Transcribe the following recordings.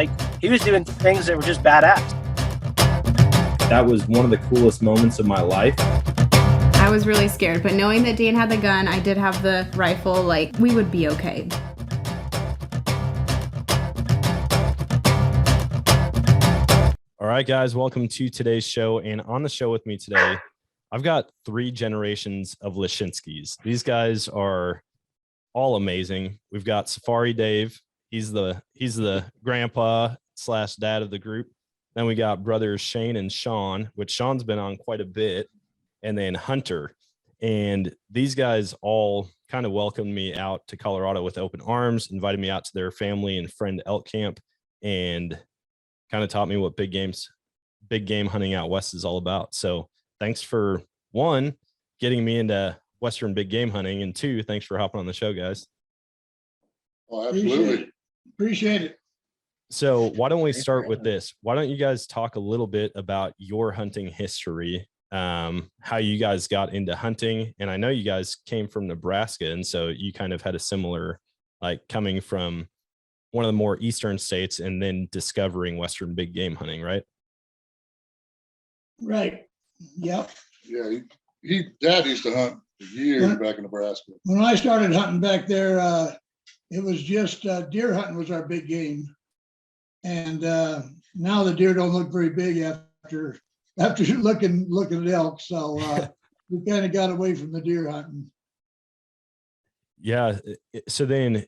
Like, he was doing things that were just badass. That was one of the coolest moments of my life. I was really scared, but knowing that Dan had the gun, I did have the rifle, like, we would be okay. All right, guys, welcome to today's show. And on the show with me today, I've got 3 generations of Leschinsky's. These guys are all amazing. We've got Safari Dave. He's the grandpa / dad of the group. Then we got brothers Shane and Shawn, which Shawn's been on quite a bit. And then Hunter. And these guys all kind of welcomed me out to Colorado with open arms, invited me out to their family and friend elk camp, and kind of taught me what big game hunting out west is all about. So thanks for 1, getting me into Western big game hunting, and 2, thanks for hopping on the show, guys. Oh, absolutely. Appreciate it. So why don't we start with this? Why don't you guys talk a little bit about your hunting history, how you guys got into hunting? And I know you guys came from Nebraska, and so you kind of had a similar, like, coming from one of the more eastern states and then discovering Western big game hunting, right? Right. Yep. Yeah, Dad used to hunt for years back in Nebraska. When I started hunting back there, it was just deer hunting was our big game. And now the deer don't look very big after looking at elk. So we kind of got away from the deer hunting. Yeah. So then,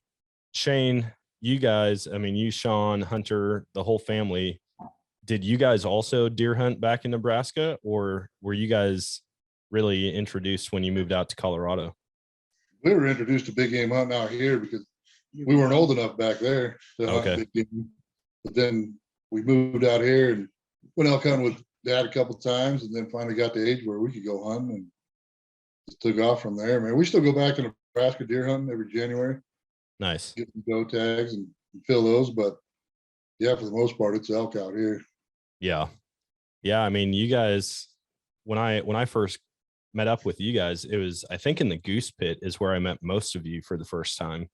Shane, you guys, I mean, you, Shawn, Hunter, the whole family, did you guys also deer hunt back in Nebraska, or were you guys really introduced when you moved out to Colorado? We were introduced to big game hunting out here because we weren't old enough back there to hunt big game. But then we moved out here and went elk hunting with Dad a couple of times, and then finally got to the age where we could go hunting, and just took off from there. Man, we still go back to Nebraska deer hunting every January. Nice. Get some go tags and fill those, but yeah, for the most part, it's elk out here. Yeah. I mean, you guys, when I first met up with you guys, it was, I think, in the Goose Pit is where I met most of you for the first time.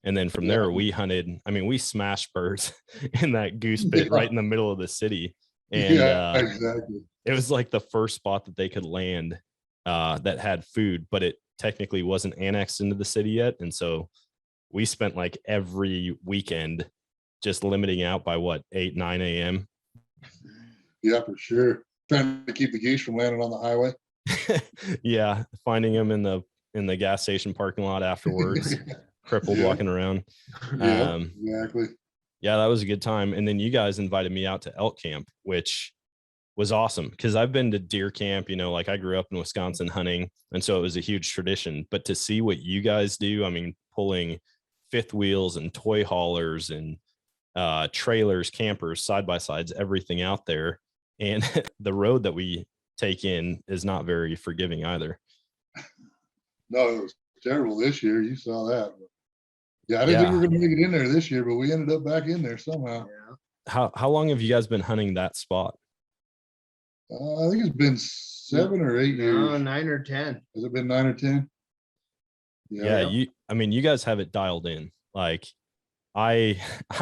And then from there, we hunted. I mean, we smashed birds in that Goose Pit right in the middle of the city. And exactly. It was like the first spot that they could land that had food, but it technically wasn't annexed into the city yet. And so we spent like every weekend just limiting out by 8, 9 a.m. Yeah, for sure. Trying to keep the geese from landing on the highway. Yeah, finding them in the gas station parking lot afterwards, crippled walking around. Yeah, exactly. Yeah, that was a good time. And then you guys invited me out to elk camp, which was awesome because I've been to deer camp, like I grew up in Wisconsin hunting, and so it was a huge tradition. But to see what you guys do, I mean, pulling fifth wheels and toy haulers and trailers, campers, side by sides, everything out there. And the road that we take in is not very forgiving either. No, it was terrible this year. You saw that. Yeah, I didn't think we were going to make it in there this year, but we ended up back in there somehow. Yeah. How long have you guys been hunting that spot? I think it's been 7 or 8 years. 9 or 10. Has it been 9 or 10? Yeah. You guys have it dialed in. Like I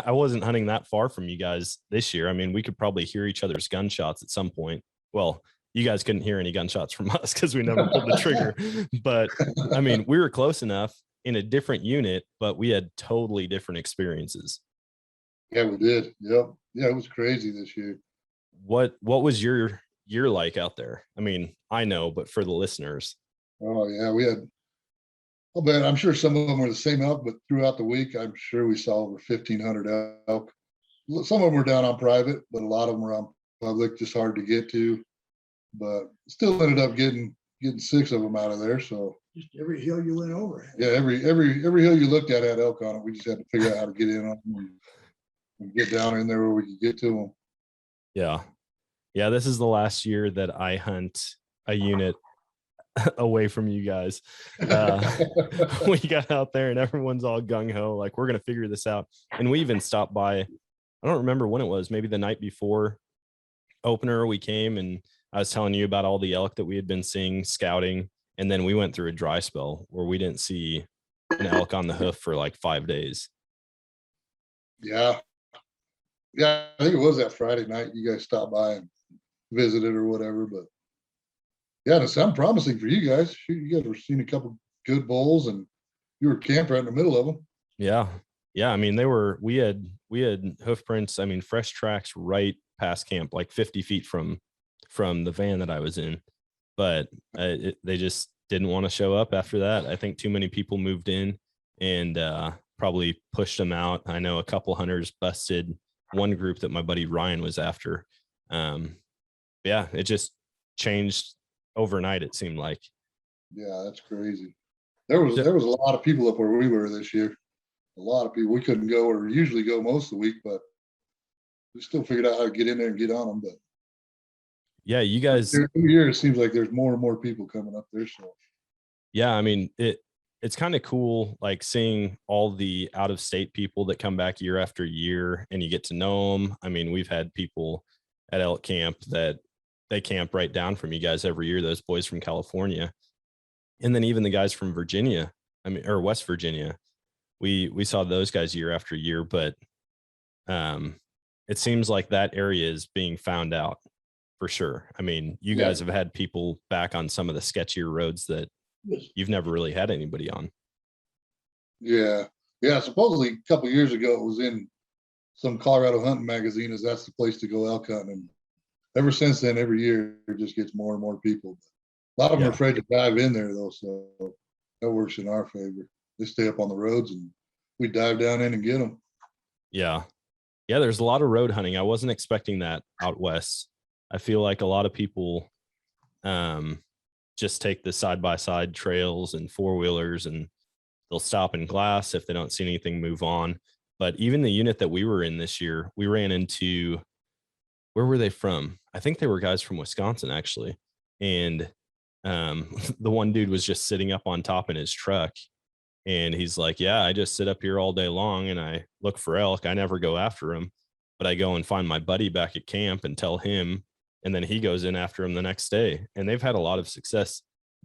wasn't hunting that far from you guys this year. I mean, we could probably hear each other's gunshots at some point. Well, you guys couldn't hear any gunshots from us because we never pulled the trigger. But I mean, we were close enough in a different unit, but we had totally different experiences. Yeah, we did. Yep. Yeah, it was crazy this year. What was your year like out there? I mean, I know, but for the listeners. Oh yeah, we had, I'll bet, I'm sure some of them were the same elk, but throughout the week, I'm sure we saw over 1,500 elk. Some of them were down on private, but a lot of them were on public, just hard to get to. But still ended up getting 6 of them out of there. So just every hill you went over. Yeah, every hill you looked at had elk on it. We just had to figure out how to get in on them and get down in there where we could get to them. Yeah, this is the last year that I hunt a unit away from you guys. We got out there and everyone's all gung-ho, like, we're going to figure this out. And we even stopped by, I don't remember when it was, maybe the night before opener we came, and I was telling you about all the elk that we had been seeing scouting. And then we went through a dry spell where we didn't see an elk on the hoof for like 5 days. Yeah. Yeah, I think it was that Friday night you guys stopped by and visited or whatever, but yeah, it sounded promising for you guys. Shoot, you guys were seeing a couple good bulls and you were camped right in the middle of them. Yeah. Yeah. I mean, we had hoof prints. I mean, fresh tracks right past camp, like 50 feet from the van that I was in, but they just didn't want to show up after that. I think too many people moved in and probably pushed them out. I know a couple hunters busted one group that my buddy Ryan was after. Yeah, it just changed overnight, it seemed like. Yeah, that's crazy. There was a lot of people up where we were this year. A lot of people. We couldn't go or usually go most of the week, but we still figured out how to get in there and get on them. But yeah, you guys. Every year it seems like there's more and more people coming up there. So yeah, I mean it's kind of cool, like seeing all the out of state people that come back year after year, and you get to know them. I mean, we've had people at elk camp that they camp right down from you guys every year. Those boys from California, and then even the guys from Virginia. I mean, or West Virginia. We saw those guys year after year, but it seems like that area is being found out for sure. I mean, you guys have had people back on some of the sketchier roads that you've never really had anybody on. Yeah. Supposedly a couple of years ago, it was in some Colorado hunting magazine as that's the place to go elk hunting. And ever since then, every year it just gets more and more people. A lot of them are afraid to dive in there though, so that works in our favor. They stay up on the roads and we dive down in and get them. Yeah. There's a lot of road hunting. I wasn't expecting that out west. I feel like a lot of people just take the side-by-side trails and four-wheelers and they'll stop in glass if they don't see anything, move on. But even the unit that we were in this year, we ran into, where were they from? I think they were guys from Wisconsin actually. And the one dude was just sitting up on top in his truck. And he's like, yeah, I just sit up here all day long and I look for elk. I never go after them, but I go and find my buddy back at camp and tell him, and then he goes in after him the next day. And they've had a lot of success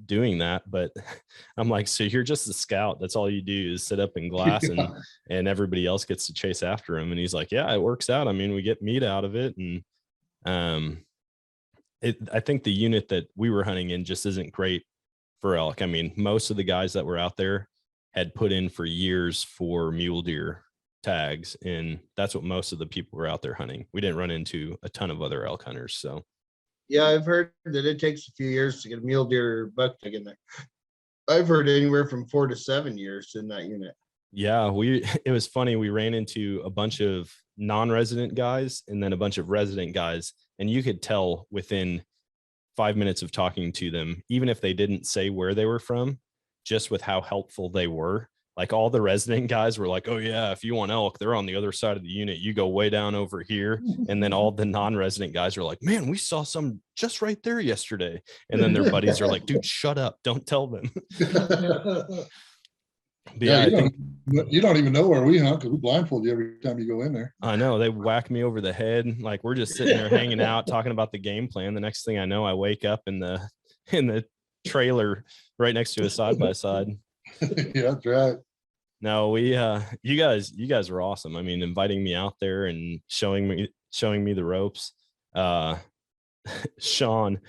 doing that. But I'm like, so you're just a scout. That's all you do is sit up in glass and everybody else gets to chase after him. And he's like, yeah, it works out. I mean, we get meat out of it. And I think the unit that we were hunting in just isn't great for elk. I mean, most of the guys that were out there had put in for years for mule deer tags, and that's what most of the people were out there hunting. We didn't run into a ton of other elk hunters. So yeah, I've heard that it takes a few years to get a mule deer buck tag in there. I've heard anywhere from 4 to 7 years in that unit. Yeah, it was funny. We ran into a bunch of non-resident guys and then a bunch of resident guys, and you could tell within 5 minutes of talking to them, even if they didn't say where they were from, just with how helpful they were. Like all the resident guys were like, oh yeah, if you want elk, they're on the other side of the unit. You go way down over here. And then all the non-resident guys are like, man, we saw some just right there yesterday. And then their buddies are like, dude, shut up. Don't tell them. Yeah, you don't even know where we hunt because we blindfold you every time you go in there. I know. They whack me over the head. Like we're just sitting there hanging out, talking about the game plan. The next thing I know, I wake up in the trailer right next to a side-by-side. Yeah, that's right. No, you guys were awesome. I mean, inviting me out there and showing me the ropes. Shawn,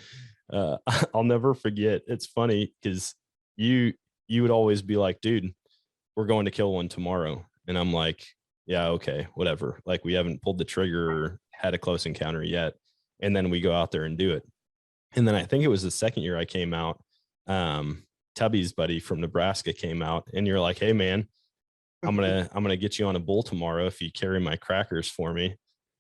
I'll never forget. It's funny because you would always be like, dude, we're going to kill one tomorrow. And I'm like, yeah, okay, whatever. Like we haven't pulled the trigger or had a close encounter yet. And then we go out there and do it. And then I think it was the second year I came out. Tubby's buddy from Nebraska came out and you're like, hey man, I'm gonna get you on a bull tomorrow if you carry my crackers for me.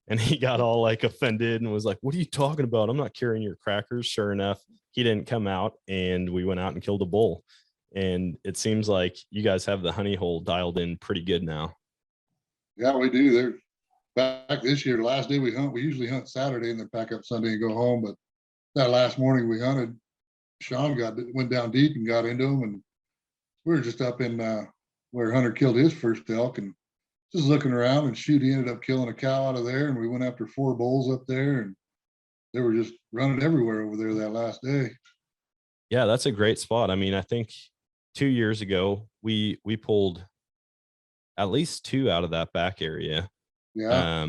And he got all like offended and was like, what are you talking about? I'm not carrying your crackers. Sure enough, he didn't come out and we went out and killed a bull. And it seems like you guys have the honey hole dialed in pretty good now. Yeah, we do. They're back this year, last day we hunt, we usually hunt Saturday and then pack up Sunday and go home. But that last morning we hunted, Shawn went down deep and got into them. And we were just up in where Hunter killed his first elk and just looking around and shoot, he ended up killing a cow out of there. And we went after 4 bulls up there and they were just running everywhere over there that last day. Yeah, that's a great spot. I mean, I think 2 years ago, we pulled at least 2 out of that back area. Yeah.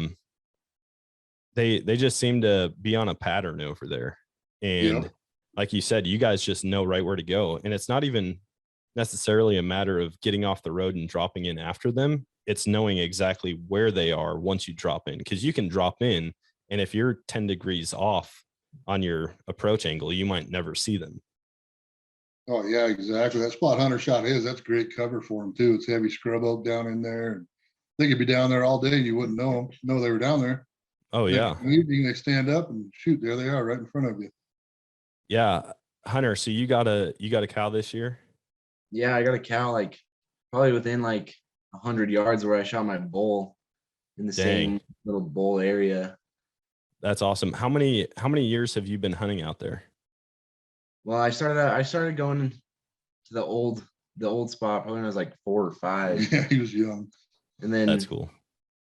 they just seem to be on a pattern over there. And Yep. like you said, you guys just know right where to go. And it's not even necessarily a matter of getting off the road and dropping in after them. It's knowing exactly where they are once you drop in, because you can drop in, and if you're 10 degrees off on your approach angle, you might never see them. Oh yeah, exactly. That spot Hunter shot his, that's great cover for him too. It's heavy scrub oak down in there. And they could be down there all day and you wouldn't know them, know they were down there. Oh yeah. In the evening, they stand up and shoot, there they are right in front of you. Yeah. Hunter, so you got a cow this year? Yeah, I got a cow like probably within like 100 yards where I shot my bull in the same little bull area. That's awesome. How many years have you been hunting out there? Well, I started going to the old spot probably when I was like 4 or 5. Yeah, he was young. And then That's cool.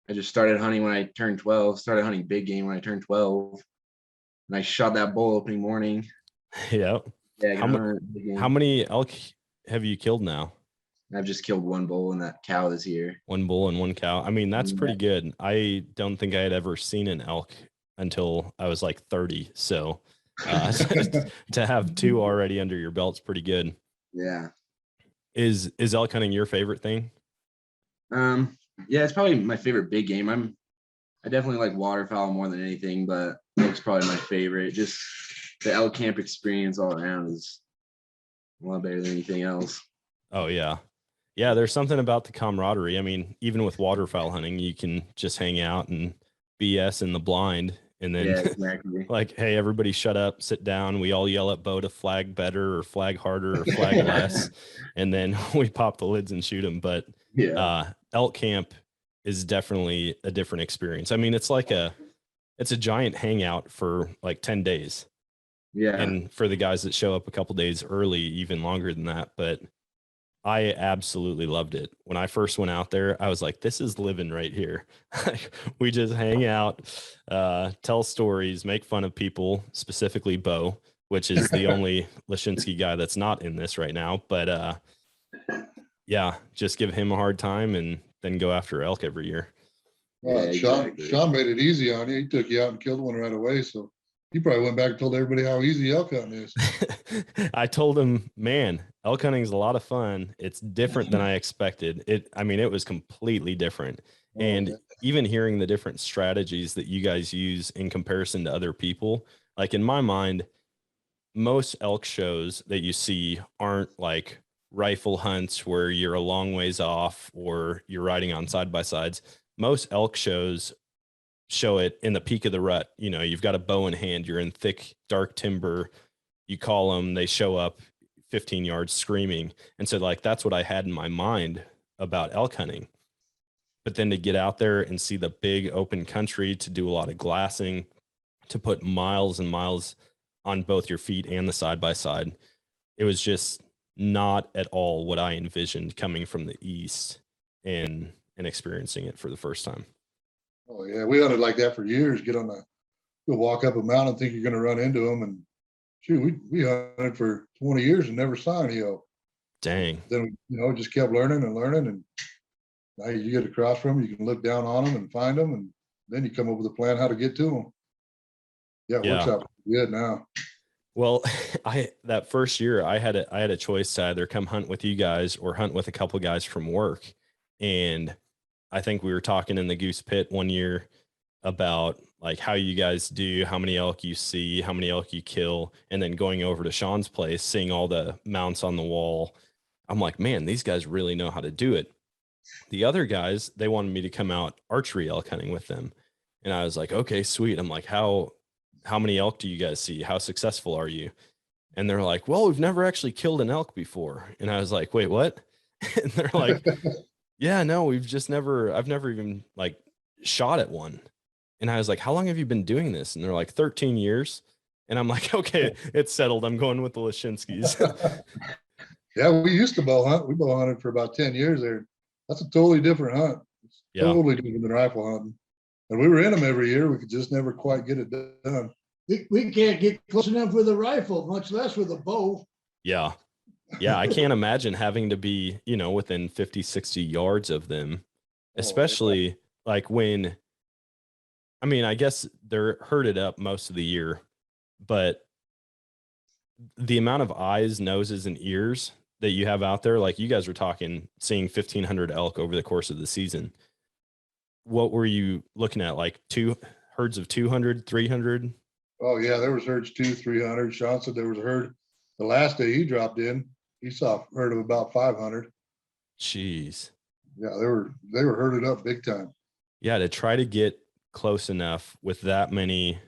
I just started hunting when I turned 12, started hunting big game when I turned 12. And I shot that bull opening morning. Yeah. Yeah. How many elk have you killed now? I've just killed one bull and that cow this year. One bull and one cow. I mean, that's pretty good. I don't think I had ever seen an elk until I was like 30. So to have 2 already under your belt's pretty good. Yeah. Is elk hunting your favorite thing? Yeah, it's probably my favorite big game. I definitely like waterfowl more than anything, but elk's probably my favorite. Just the elk camp experience all around is a lot better than anything else. Oh yeah. Yeah, there's something about the camaraderie. I mean, even with waterfowl hunting, you can just hang out and BS in the blind, and then exactly. like, hey, everybody shut up, sit down. We all yell at Bo to flag better or flag harder or flag less, and then we pop the lids and shoot them. But elk camp is definitely a different experience. I mean, it's a giant hangout for like 10 days. Yeah. And for the guys that show up a couple days early, even longer than that. But I absolutely loved it. When I first went out there, I was like, this is living right here. We just hang out, tell stories, make fun of people, specifically Bo, which is the only Leschinsky guy that's not in this right now. But yeah, just give him a hard time and then go after elk every year. Shawn made it easy on you. He took you out and killed one right away. So you probably went back and told everybody how easy elk hunting is. I told him, man, elk hunting is a lot of fun. It's different than I expected. It was completely different. And even hearing the different strategies that you guys use in comparison to other people, like in my mind, most elk shows that you see aren't like rifle hunts where you're a long ways off or you're riding on side by sides. Most elk shows show it in the peak of the rut. You know, you've got a bow in hand, you're in thick, dark timber, you call them, they show up 15 yards screaming. And so like, that's what I had in my mind about elk hunting. But then to get out there and see the big open country, to do a lot of glassing, to put miles and miles on both your feet and the side by side, it was just not at all what I envisioned coming from the East and experiencing it for the first time. Oh yeah, we hunted like that for years. Go walk up a mountain, think you're going to run into them, and shoot, we hunted for 20 years and never saw any elk. Dang. Then just kept learning, and now you get across from them, you can look down on them and find them, and then you come up with a plan how to get to them. Yeah, it works out good now. Well, that first year I had a choice to either come hunt with you guys or hunt with a couple of guys from work. And I think we were talking in the Goose Pit one year about like how you guys do, how many elk you see, how many elk you kill, and then going over to Shawn's place, seeing all the mounts on the wall. I'm like, man, these guys really know how to do it. The other guys, they wanted me to come out archery elk hunting with them. And I was like, okay, sweet. I'm like, how many elk do you guys see? How successful are you? And they're like, well, we've never actually killed an elk before. And I was like, wait, what? And they're like, yeah, no, I've never even like shot at one. And I was like, how long have you been doing this? And they're like, 13 years. And I'm like, okay, it's settled. I'm going with the Leschinskys. Yeah, we used to bow hunt. We bow hunted for about 10 years there. That's a totally different hunt. It's totally different than rifle hunting. And we were in them every year. We could just never quite get it done. We can't get close enough with a rifle, much less with a bow. Yeah. Yeah, I can't imagine having to be, within 50, 60 yards of them, especially like when I mean, I guess they're herded up most of the year, but the amount of eyes, noses, and ears that you have out there, like you guys were talking, seeing 1,500 elk over the course of the season. What were you looking at? Like two herds of 200, 300? Oh yeah, there was herds 200-300. Shawn said there was a herd the last day he dropped in. He saw a herd of about 500. Jeez. Yeah, they were herded up big time. Yeah, to try to get close enough with that many.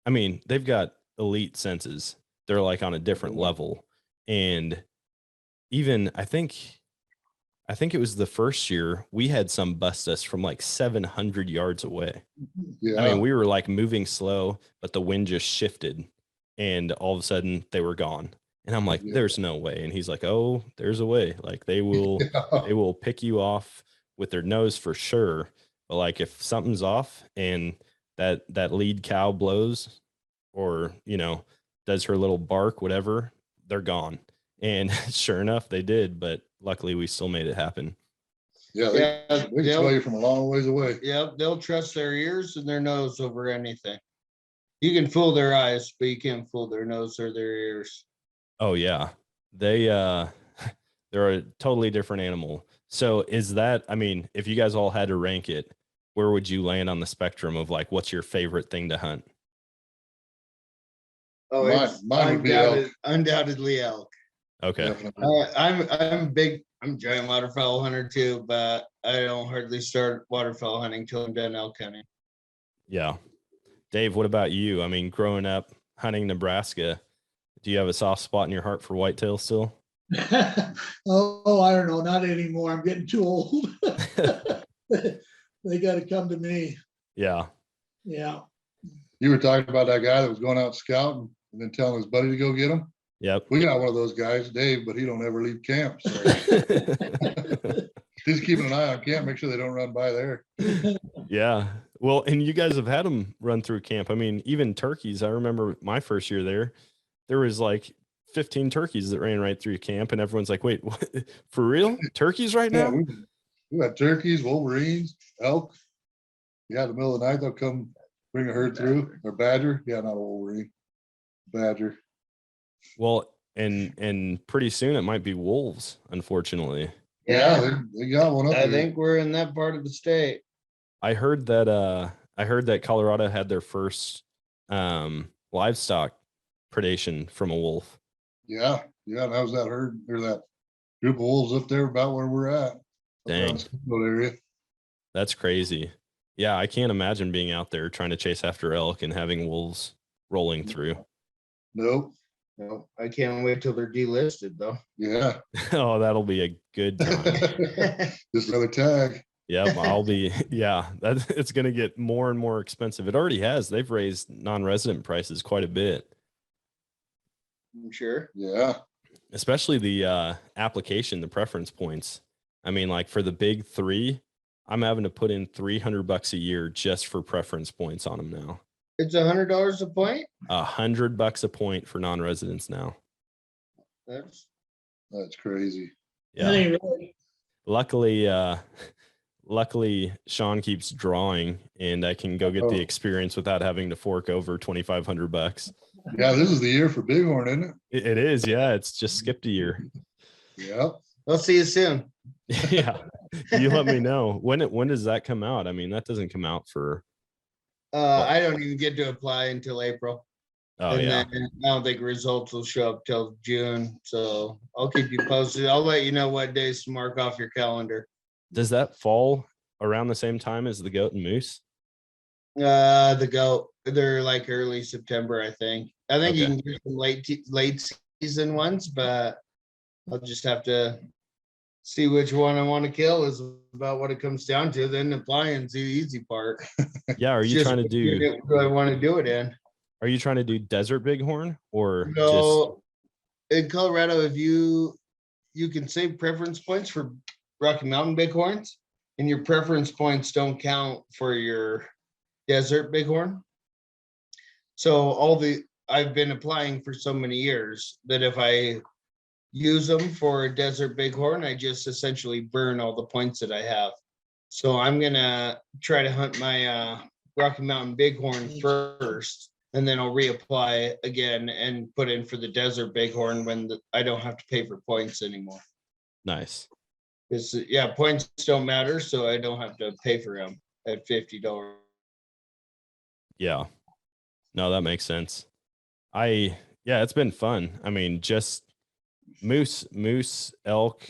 I mean, they've got elite senses. They're like on a different level. And even I think it was the first year we had some bust us from like 700 yards away. Yeah. I mean, we were like moving slow, but the wind just shifted and all of a sudden they were gone. And I'm like, there's no way. And he's like, oh, there's a way. Like they will pick you off with their nose for sure. But like if something's off and that lead cow blows or, you know, does her little bark, whatever, they're gone. And sure enough, they did. But luckily we still made it happen. Yeah, they can smell you from a long ways away. Yeah, they'll trust their ears and their nose over anything. You can fool their eyes, but you can't fool their nose or their ears. Oh yeah. They're a totally different animal. So is that, I mean, if you guys all had to rank it, where would you land on the spectrum of like, what's your favorite thing to hunt? Oh, mine would be elk. Undoubtedly elk. Okay. I'm a giant waterfowl hunter too, but I don't hardly start waterfowl hunting till I'm done elk hunting. Yeah. Dave, what about you? I mean, growing up hunting Nebraska, do you have a soft spot in your heart for whitetail still? Oh, I don't know, not anymore. I'm getting too old. They got to come to me. Yeah. Yeah. You were talking about that guy that was going out scouting and then telling his buddy to go get him. Yep. We got one of those guys, Dave, but he don't ever leave camp. So. He's keeping an eye on camp, make sure they don't run by there. Yeah. Well, and you guys have had them run through camp. I mean, even turkeys. I remember my first year there was like 15 turkeys that ran right through camp, and everyone's like, wait, what? For real? Turkeys right now? Yeah, we got turkeys, wolverines, elk. Yeah, in the middle of the night, they'll come bring a herd through. Or badger. Yeah, not a wolverine. Badger. Well, and pretty soon it might be wolves, unfortunately. Yeah, they got one up I there. think we're in that part of the state. I heard that Colorado had their first livestock predation from a wolf. Yeah, that was that herd or that group of wolves up there about where we're at. Dang. Area. That's crazy. Yeah, I can't imagine being out there trying to chase after elk and having wolves rolling through. Nope. No, I can't wait till they're delisted though. Yeah. Oh, that'll be a good time. Just another tag. Yep, it's going to get more and more expensive. It already has. They've raised non-resident prices quite a bit. I'm sure. Yeah. Especially the application, the preference points. I mean, like for the big three, I'm having to put in $300 a year just for preference points on them now. It's $100 a point. $100 a point for non-residents now. That's crazy. Yeah. That ain't right. Luckily, Shawn keeps drawing, and I can go get the experience without having to fork over $2,500. Yeah, this is the year for bighorn, isn't it? It is. Yeah, it's just skipped a year. Yeah. I'll see you soon. Yeah, you let me know when does that come out? I mean, that doesn't come out for. I don't even get to apply until April. Oh, and yeah. then I don't think results will show up till June. So I'll keep you posted. I'll let you know what days to mark off your calendar. Does that fall around the same time as the goat and moose? The goat, they're like early September, I think. You Okay. can get some late season ones, but I'll just have to see which one I want to kill is about what it comes down to. Then applying's the easy part. Yeah. Are you Just trying to do? what do I want to do it in? Are you trying to do desert bighorn or No, in Colorado, if you can save preference points for Rocky Mountain bighorns, and your preference points don't count for your desert bighorn. So I've been applying for so many years that if I use them for a desert bighorn, I just essentially burn all the points that I have. So I'm gonna try to hunt my Rocky Mountain Bighorn first, and then I'll reapply again and put in for the Desert Bighorn when I don't have to pay for points anymore. Nice. Because points don't matter, so I don't have to pay for them at $50. Yeah. No, that makes sense. It's been fun. I mean, just moose, elk,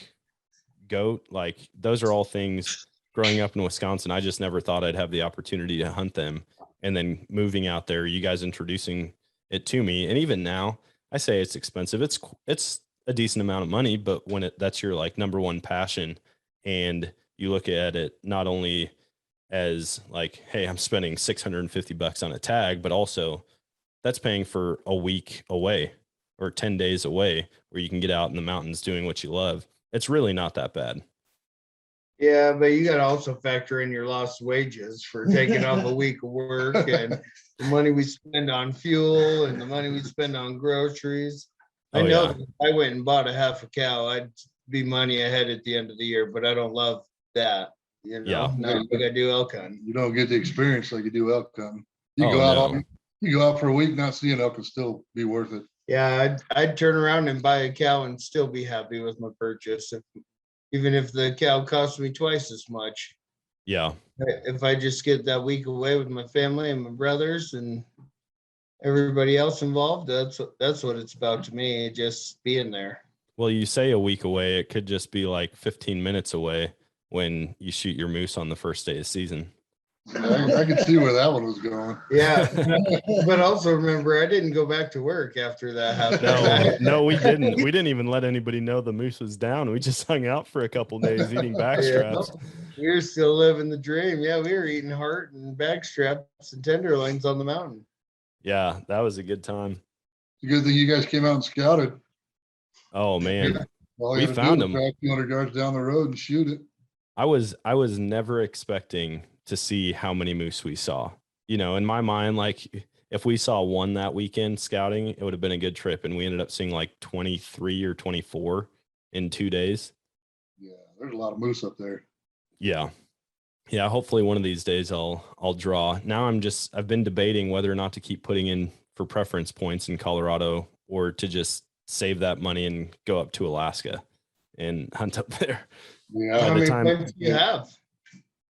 goat, like those are all things growing up in Wisconsin. I just never thought I'd have the opportunity to hunt them. And then moving out there, you guys introducing it to me. And even now I say it's expensive. It's a decent amount of money, but when that's your like number one passion, and you look at it not only as like, hey, I'm spending $650 on a tag, but also that's paying for a week away or 10 days away where you can get out in the mountains doing what you love. It's really not that bad. Yeah, but you got to also factor in your lost wages for taking off a week of work and the money we spend on fuel and the money we spend on groceries. I know that if I went and bought a half a cow, I'd be money ahead at the end of the year, but I don't love that. Not like I do elk hunting. You don't get the experience like you do elk hunting. You go out for a week, not seeing elk and still be worth it. Yeah, I'd turn around and buy a cow and still be happy with my purchase, even if the cow cost me twice as much. Yeah. If I just get that week away with my family and my brothers and everybody else involved, that's what it's about to me, just being there. Well, you say a week away, it could just be like 15 minutes away when you shoot your moose on the first day of season. I could see where that one was going. Yeah, but also remember, I didn't go back to work after that happened. No, we didn't. We didn't even let anybody know the moose was down. We just hung out for a couple days eating backstraps. We were still living the dream. Yeah, we were eating heart and backstraps and tenderloins on the mountain. Yeah, that was a good time. It's a good thing you guys came out and scouted. Oh man, we found them 200 yards down the road and shoot it. I was never expecting to see how many moose we saw. In my mind, like if we saw one that weekend scouting, it would have been a good trip. And we ended up seeing like 23 or 24 in 2 days. Yeah, there's a lot of moose up there. Yeah. Yeah. Hopefully one of these days I'll draw. Now I've been debating whether or not to keep putting in for preference points in Colorado or to just save that money and go up to Alaska and hunt up there. Yeah. How many points do you have?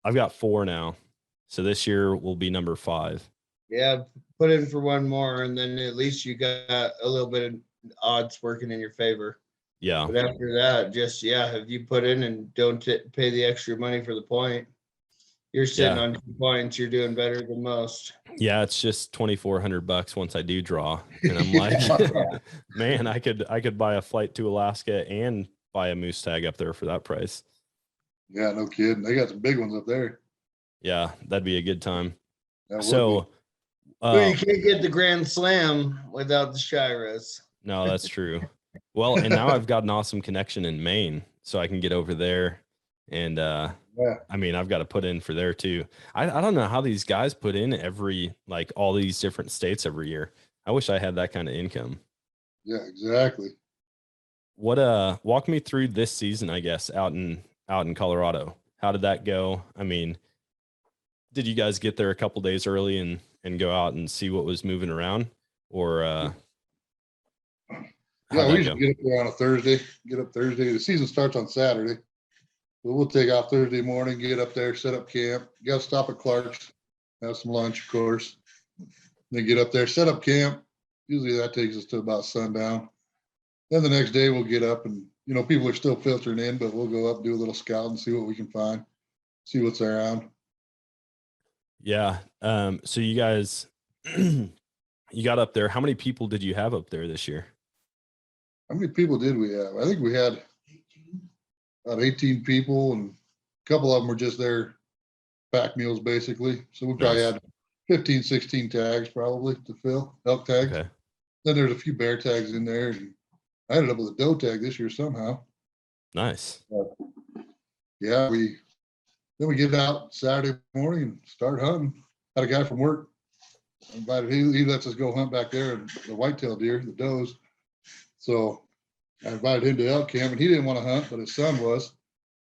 I've got 4 now. So this year will be number 5. Yeah, put in for one more, and then at least you got a little bit of odds working in your favor. Yeah. But after that, just, if you put in and don't pay the extra money for the point, you're sitting on 2 points. You're doing better than most. Yeah, it's just $2,400 once I do draw. And I'm like, man, I could buy a flight to Alaska and buy a moose tag up there for that price. Yeah, no kidding. They got some big ones up there. Yeah, that'd be a good time. So you can't get the Grand Slam without the Shiras. No, that's true. Well, and now I've got an awesome connection in Maine, so I can get over there. And I mean, I've got to put in for there too. I don't know how these guys put in all these different states every year. I wish I had that kind of income. Yeah, exactly. Walk me through this season, I guess, out in Colorado. How did that go? I mean, did you guys get there a couple days early and go out and see what was moving around, or we usually get up there on a Thursday. The season starts on Saturday, but we'll take off Thursday morning, get up there, set up camp. You got to stop at Clark's, have some lunch, of course. Then get up there, set up camp. Usually that takes us to about sundown. Then the next day we'll get up and people are still filtering in, but we'll go up, do a little scout and see what we can find, see what's around. Yeah. So you guys, you got up there. How many people did you have up there this year? How many people did we have? I think we had about 18 people, and a couple of them were just there pack mules basically. So we probably had 15, 16 tags probably to fill, elk tags. Okay. Then there's a few bear tags in there. And I ended up with a doe tag this year somehow. Nice. Yeah, then we get out Saturday morning and start hunting. Had a guy from work invited. He lets us go hunt back there and the whitetail deer, the does. So I invited him to elk camp, and he didn't want to hunt, but his son was.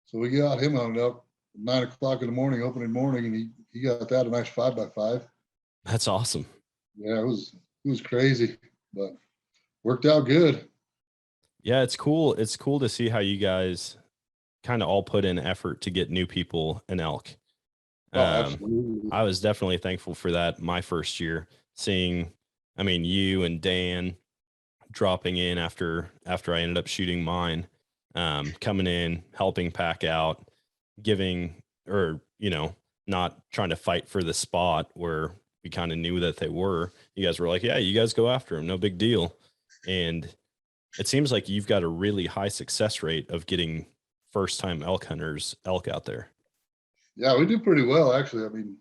So we got him on elk 9 o'clock in the morning, opening morning, and he got that a nice 5x5. That's awesome. Yeah, it was crazy, but worked out good. Yeah, it's cool. It's cool to see how you guys kind of all put in effort to get new people an elk. Oh, absolutely. I was definitely thankful for that my first year, seeing, I mean, you and Dan dropping in after I ended up shooting mine, coming in, helping pack out, giving, or, you know, not trying to fight for the spot where we kind of knew that they were. You guys were like, yeah, you guys go after them, no big deal. And it seems like you've got a really high success rate of getting first time elk hunters elk out there. Yeah, we do pretty well, actually. I mean,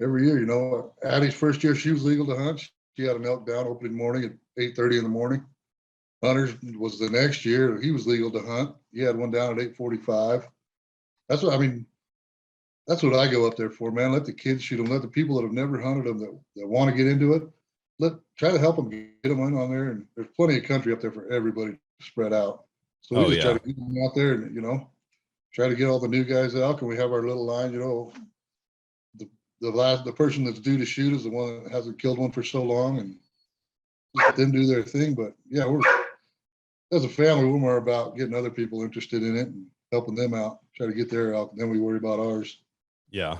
every year, you know, Addie's first year, she was legal to hunt. She had an elk down opening morning at 8:30 in the morning. Hunter's was the next year. He was legal to hunt. He had one down at 8:45. That's what I mean. That's what I go up there for, man. Let the kids shoot them. Let the people that have never hunted them that want to get into it, try to help them get them in on there. And there's plenty of country up there for everybody to spread out. So we try to get them out there and, you know, try to get all the new guys out. And we have our little line, you know, the person that's due to shoot is the one that hasn't killed one for so long, and let them do their thing. But yeah, as a family, we're more about getting other people interested in it and helping them out, try to get their elk. Then we worry about ours. Yeah.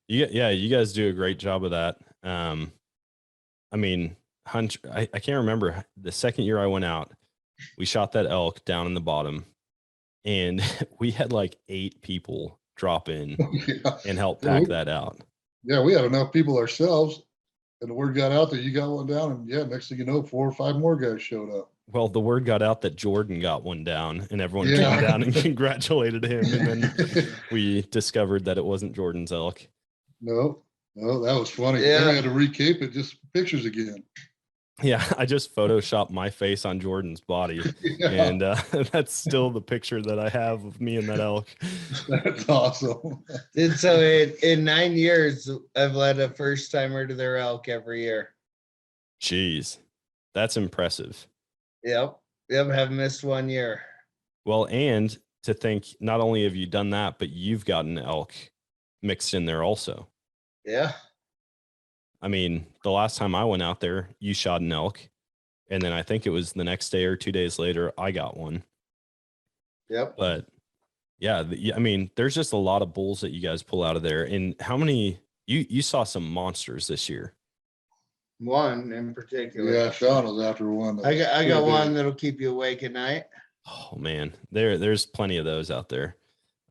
You guys do a great job of that. I mean, Hunter, I can't remember the second year I went out, we shot that elk down in the bottom, and we had like 8 people drop in and help pack that out. Yeah, we had enough people ourselves, and the word got out that you got one down, and yeah, next thing you know, 4 or 5 more guys showed up. Well, the word got out that Jordan got one down, and everyone came down and congratulated him. And then we discovered that it wasn't Jordan's elk. No, that was funny. Yeah. Then we had to recape it, just pictures again. Yeah, I just photoshopped my face on Jordan's body, Yeah. and that's still the picture that I have of me and that elk. That's awesome. And so in 9 years, I've led a first timer to their elk every year. Jeez, that's impressive. Yep. Haven't missed 1 year. Well, and to think not only have you done that, but you've gotten elk mixed in there also. Yeah. I mean, the last time I went out there, you shot an elk, and then I think it was the next day or 2 days later, I got one. Yep. But yeah, I mean, there's just a lot of bulls that you guys pull out of there. And how many, you saw some monsters this year? One in particular. Yeah, Shawn was after one. I got one that'll keep you awake at night. Oh man, there's plenty of those out there.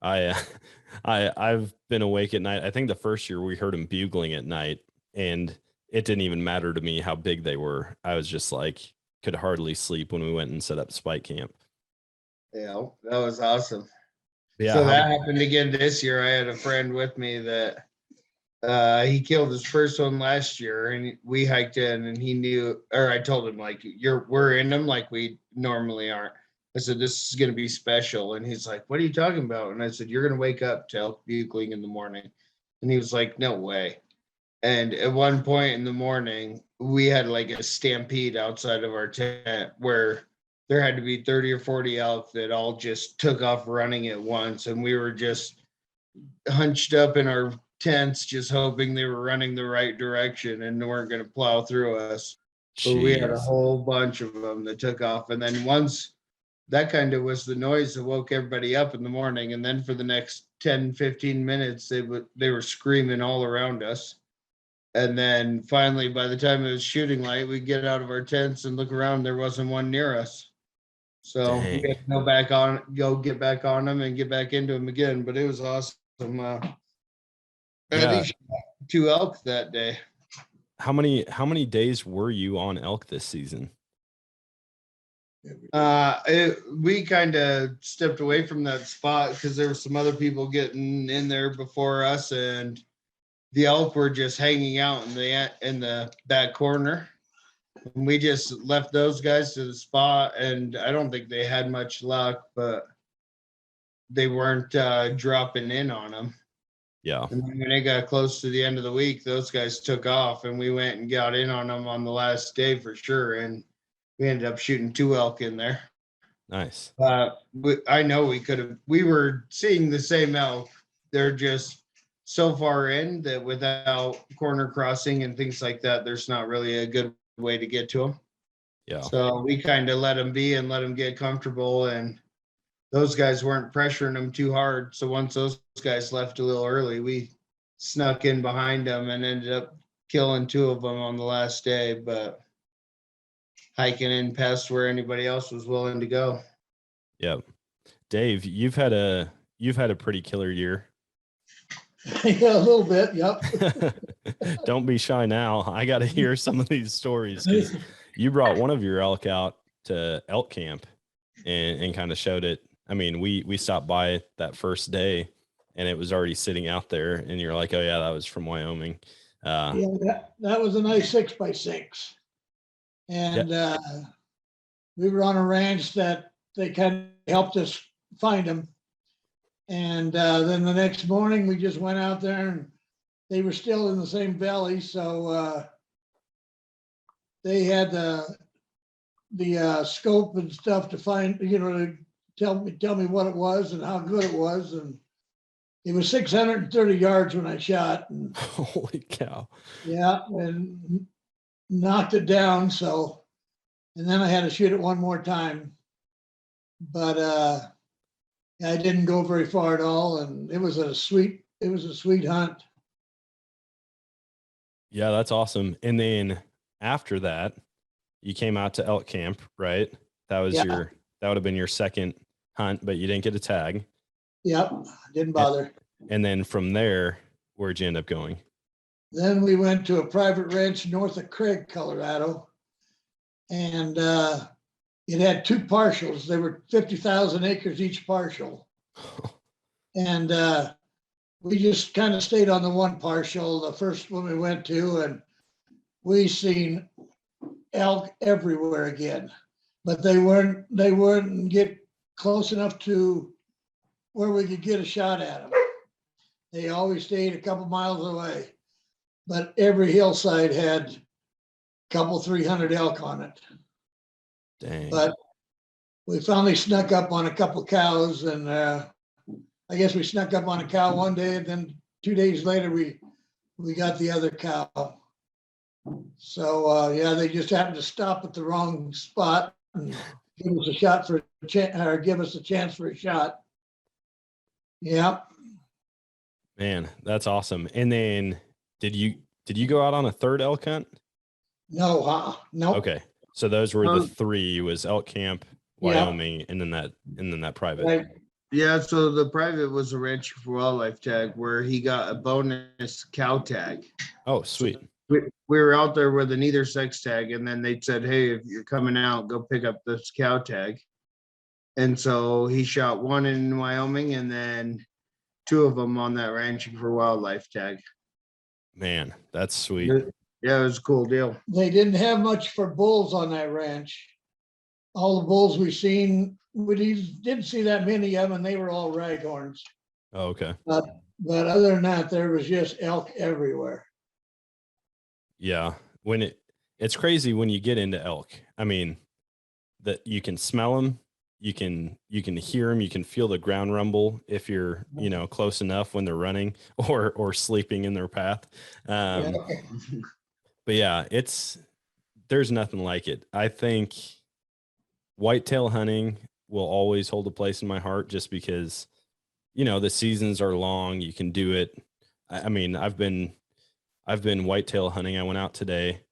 I've been awake at night. I think the first year we heard them bugling at night, and it didn't even matter to me how big they were. I was just like, could hardly sleep when we went and set up spike camp. Yeah, that was awesome. Yeah. So that happened again this year. I had a friend with me that he killed his first one last year, and we hiked in, and he knew, or I told him, like, we're in them like we normally aren't. I said, this is going to be special. And he's like, what are you talking about? And I said, you're going to wake up to elk bugling in the morning. And he was like, no way. And at one point in the morning, we had like a stampede outside of our tent where there had to be 30 or 40 elk that all just took off running at once. And we were just hunched up in our tents, just hoping they were running the right direction and weren't going to plow through us. But we had a whole bunch of them that took off. And then once that kind of was the noise that woke everybody up in the morning. And then for the next 10, 15 minutes, they were screaming all around us. And then finally, by the time it was shooting light, we'd get out of our tents and look around. There wasn't one near us. So we had to go get back on them and get back into them again. But it was awesome. I shot 2 elk that day. How many days were you on elk this season? We kind of stepped away from that spot because there were some other people getting in there before us, and the elk were just hanging out in the back corner. And we just left those guys to the spot, and I don't think they had much luck, but they weren't dropping in on them. Yeah. And when it got close to the end of the week, those guys took off, and we went and got in on them on the last day for sure. And we ended up shooting 2 elk in there. Nice. I know we were seeing the same elk they're just so far in that without corner crossing and things like that, there's not really a good way to get to them. Yeah. So we kind of let them be and let them get comfortable, and those guys weren't pressuring them too hard. So once those guys left a little early, we snuck in behind them and ended up killing 2 of them on the last day, but hiking in past where anybody else was willing to go. Yep. Dave, you've had a pretty killer year. Yeah, a little bit. Yep. Don't be shy now. I got to hear some of these stories, 'cause you brought one of your elk out to elk camp and kind of showed it. I mean, we stopped by it that first day and it was already sitting out there, and you're like, oh yeah, that was from Wyoming. Yeah, that was a nice 6x6. And we were on a ranch that they kind of helped us find them. And then the next morning we just went out there and they were still in the same valley. So they had the scope and stuff to find, to tell me what it was and how good it was. And it was 630 yards when I shot. And holy cow. yeah, and knocked it down. So, and then I had to shoot it one more time, but I didn't go very far at all. And it was a sweet hunt. Yeah, that's awesome. And then after that, you came out to elk camp, right? That was that would have been your second hunt, but you didn't get a tag. Yep, didn't bother. And then from there, where'd you end up going? Then we went to a private ranch north of Craig, Colorado, and it had 2 partials. They were 50,000 acres each partial. And we just kind of stayed on the one partial, the first one we went to, and we seen elk everywhere again, but they wouldn't get close enough to where we could get a shot at them. They always stayed a couple miles away, but every hillside had a couple, 300 elk on it. Dang. But we finally snuck up on a couple cows, and I guess we snuck up on a cow one day, and then 2 days later we got the other cow. So they just happened to stop at the wrong spot and give us a shot for give us a chance for a shot. Yeah. Man, that's awesome. And then did you go out on a third elk hunt? No, no. Okay. So those were the 3, was elk camp, Wyoming, and then that private. Right. Yeah, so the private was a Rancher for Wildlife tag where he got a bonus cow tag. Oh, sweet. We were out there with an either sex tag, and then they said, hey, if you're coming out, go pick up this cow tag. And so he shot 1 in Wyoming and then 2 of them on that Ranching for Wildlife tag. Man, that's sweet. Yeah, it was a cool deal. They didn't have much for bulls on that ranch. All the bulls we seen, we didn't see that many of them, and they were all raghorns. Oh, okay. But other than that, there was just elk everywhere. Yeah. It's crazy when you get into elk. I mean, that you can smell them, you can hear them, you can feel the ground rumble if you're, close enough when they're running or sleeping in their path. But yeah, there's nothing like it. I think whitetail hunting will always hold a place in my heart just because, the seasons are long. You can do it. I mean, I've been whitetail hunting. I went out today.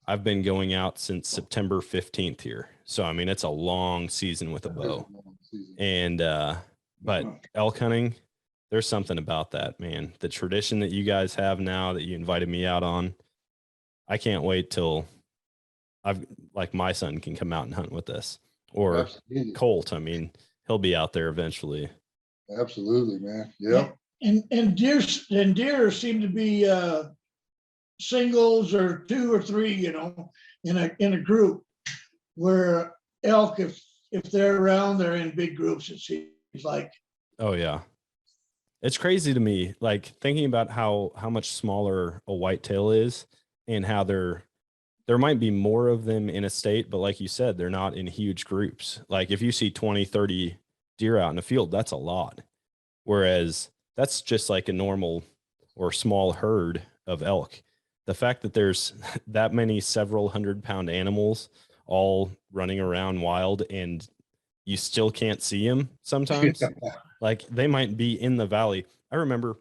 I've been going out since September 15th here. So, I mean, it's a long season with a bow. And, but elk hunting, there's something about that, man. The tradition that you guys have now that you invited me out on, I can't wait till my son can come out and hunt with us, or absolutely. Colt. I mean, he'll be out there eventually. Absolutely, man. Yeah. And deer seem to be singles or 2 or 3, in a group, where elk, if they're around, they're in big groups, it seems like. Oh yeah. It's crazy to me, like thinking about how much smaller a whitetail is and how there might be more of them in a state, but like you said, they're not in huge groups. Like if you see 20, 30 deer out in the field, that's a lot. Whereas that's just like a normal or small herd of elk. The fact that there's that many several 100-pound animals all running around wild and you still can't see them sometimes, like they might be in the valley. I remember,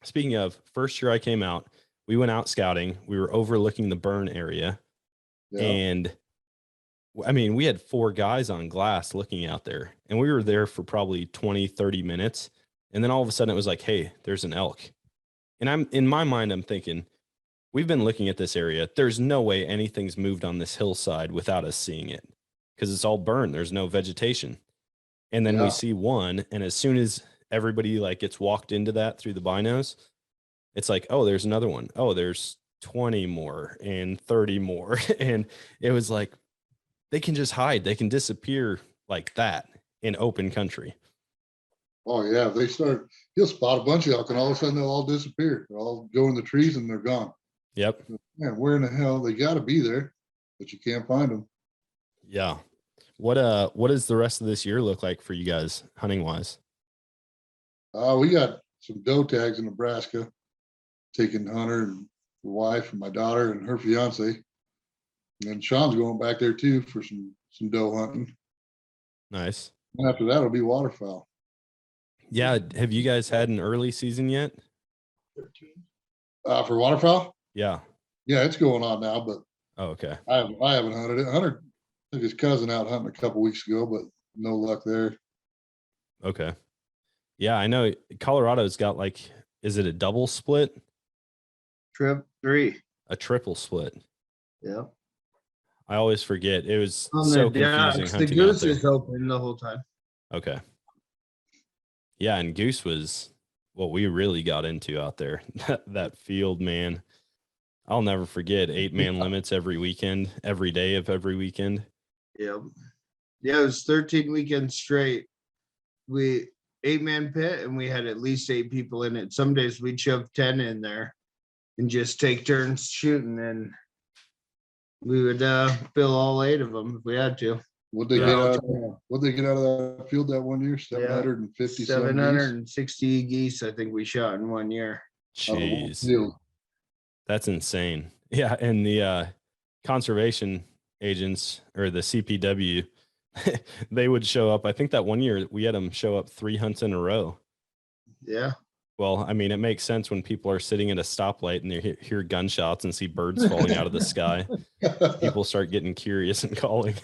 speaking of, first year I came out, we went out scouting. We were overlooking the burn area. Yeah. And I mean, we had 4 guys on glass looking out there, and we were there for probably 20, 30 minutes. And then all of a sudden it was like, hey, there's an elk. And I'm in my mind, I'm thinking, we've been looking at this area. There's no way anything's moved on this hillside without us seeing it, because it's all burned. There's no vegetation. And then we see one. And as soon as everybody like gets walked into that through the binos, it's like, oh, there's another one. Oh, there's 20 more and 30 more. And it was like, they can just hide. They can disappear like that in open country. Oh yeah, he'll spot a bunch of elk and all of a sudden they'll all disappear. They'll all go in the trees and they're gone. Yep. Man, where in the hell? They got to be there, but you can't find them. Yeah. What does the rest of this year look like for you guys hunting wise? We got some doe tags in Nebraska, taking Hunter and the wife and my daughter and her fiance. And then Shawn's going back there too for some doe hunting. Nice. And after that, it'll be waterfowl. Yeah. Have you guys had an early season yet? For waterfowl? Yeah. Yeah, it's going on now, but Oh, okay. I haven't hunted it. Hunter took his cousin out hunting a couple weeks ago, but no luck there. Okay. Yeah, I know Colorado's got like, is it a double split? Trip 3. A triple split. Yeah. I always forget. It was On so the confusing docks, the hunting out goose there. is open the whole time. Okay. Yeah, and goose was what we really got into out there. That field, man. I'll never forget 8-man limits every weekend, every day of every weekend. Yeah. Yeah, it was 13 weekends straight. We 8-man pit and we had at least 8 people in it. Some days we'd shove 10 in there and just take turns shooting, and we would fill all 8 of them if we had to. What'd they get out of that field that one year? 750 760 geese, I think we shot in one year. Jeez. That's insane. Yeah, and the conservation agents or the CPW, they would show up. I think that one year we had them show up 3 hunts in a row. Yeah. Well, I mean, it makes sense when people are sitting at a stoplight and they hear gunshots and see birds falling out of the sky. People start getting curious and calling.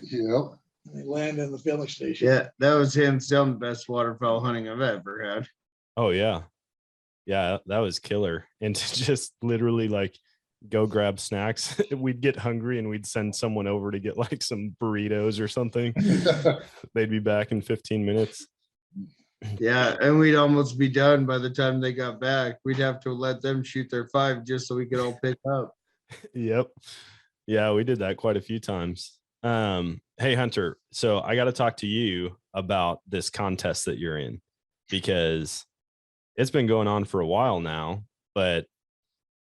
Yep. They land in the filling station. Yeah, that was hands down the best waterfowl hunting I've ever had. Oh, yeah. Yeah, that was killer. And to just literally like go grab snacks. We'd get hungry and we'd send someone over to get like some burritos or something. They'd be back in 15 minutes. Yeah, and we'd almost be done by the time they got back. We'd have to let them shoot their 5 just so we could all pick up. Yep. Yeah, we did that quite a few times. Hey, Hunter, so I got to talk to you about this contest that you're in, because it's been going on for a while now, but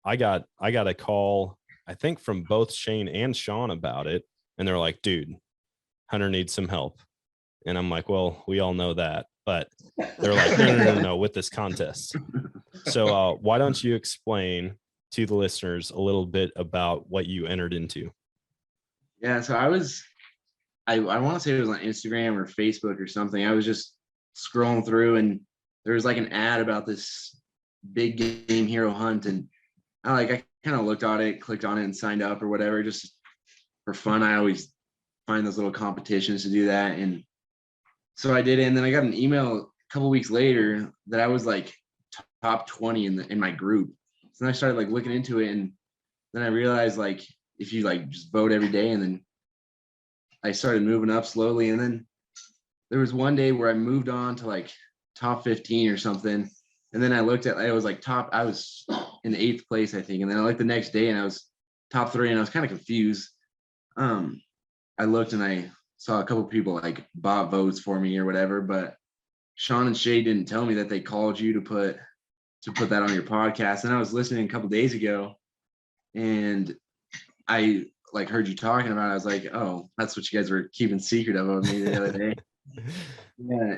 I got a call, I think from both Shane and Shawn about it. And they're like, dude, Hunter needs some help. And I'm like, well, we all know that. But they're like, no, with this contest. So why don't you explain to the listeners a little bit about what you entered into? Yeah, so I want to say it was on Instagram or Facebook or something. I was just scrolling through and there was like an ad about this big game hero hunt. And I kind of looked at it, clicked on it and signed up or whatever, just for fun. I always find those little competitions to do that. And so I did it, and then I got an email a couple weeks later that I was like top 20 in my group. So then I started like looking into it, and then I realized like if you like just vote every day, and then I started moving up slowly, and then there was one day where I moved on to like top 15 or something, and then I looked at, I was like I was in 8th place, I think, and then I looked the next day and I was top 3, and I was kind of confused. I looked and I saw a couple people like bought votes for me or whatever, but Shawn and Shay didn't tell me that they called you to put that on your podcast. And I was listening a couple days ago and I like heard you talking about it. I was like, oh, that's what you guys were keeping secret of me the other day. Yeah.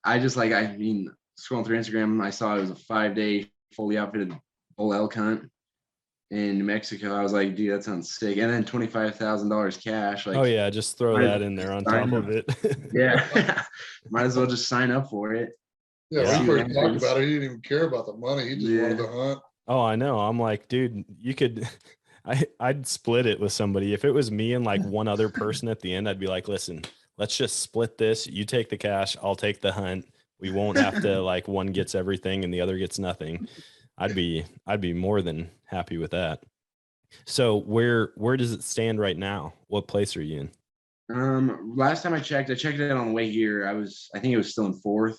I just like, I mean, scrolling through Instagram, I saw it was a 5-day fully outfitted bull elk hunt in New Mexico. I was like, dude, that sounds sick. And then $25,000 cash. Like, Oh yeah, just throw might- that in there on top of it. yeah, might as well just sign up for it. Yeah, Yeah. when we first talked about it, he didn't even care about the money. He just wanted to hunt. Oh, I know. I'm like, dude, you could I'd split it with somebody. If it was me and like one other person at the end, I'd be like, listen, let's just split this. You take the cash, I'll take the hunt. We won't have to like one gets everything and the other gets nothing. I'd be more than happy with that. So where does it stand right now? What place are you in? Last time I checked it on the way here. I think it was still in 4th,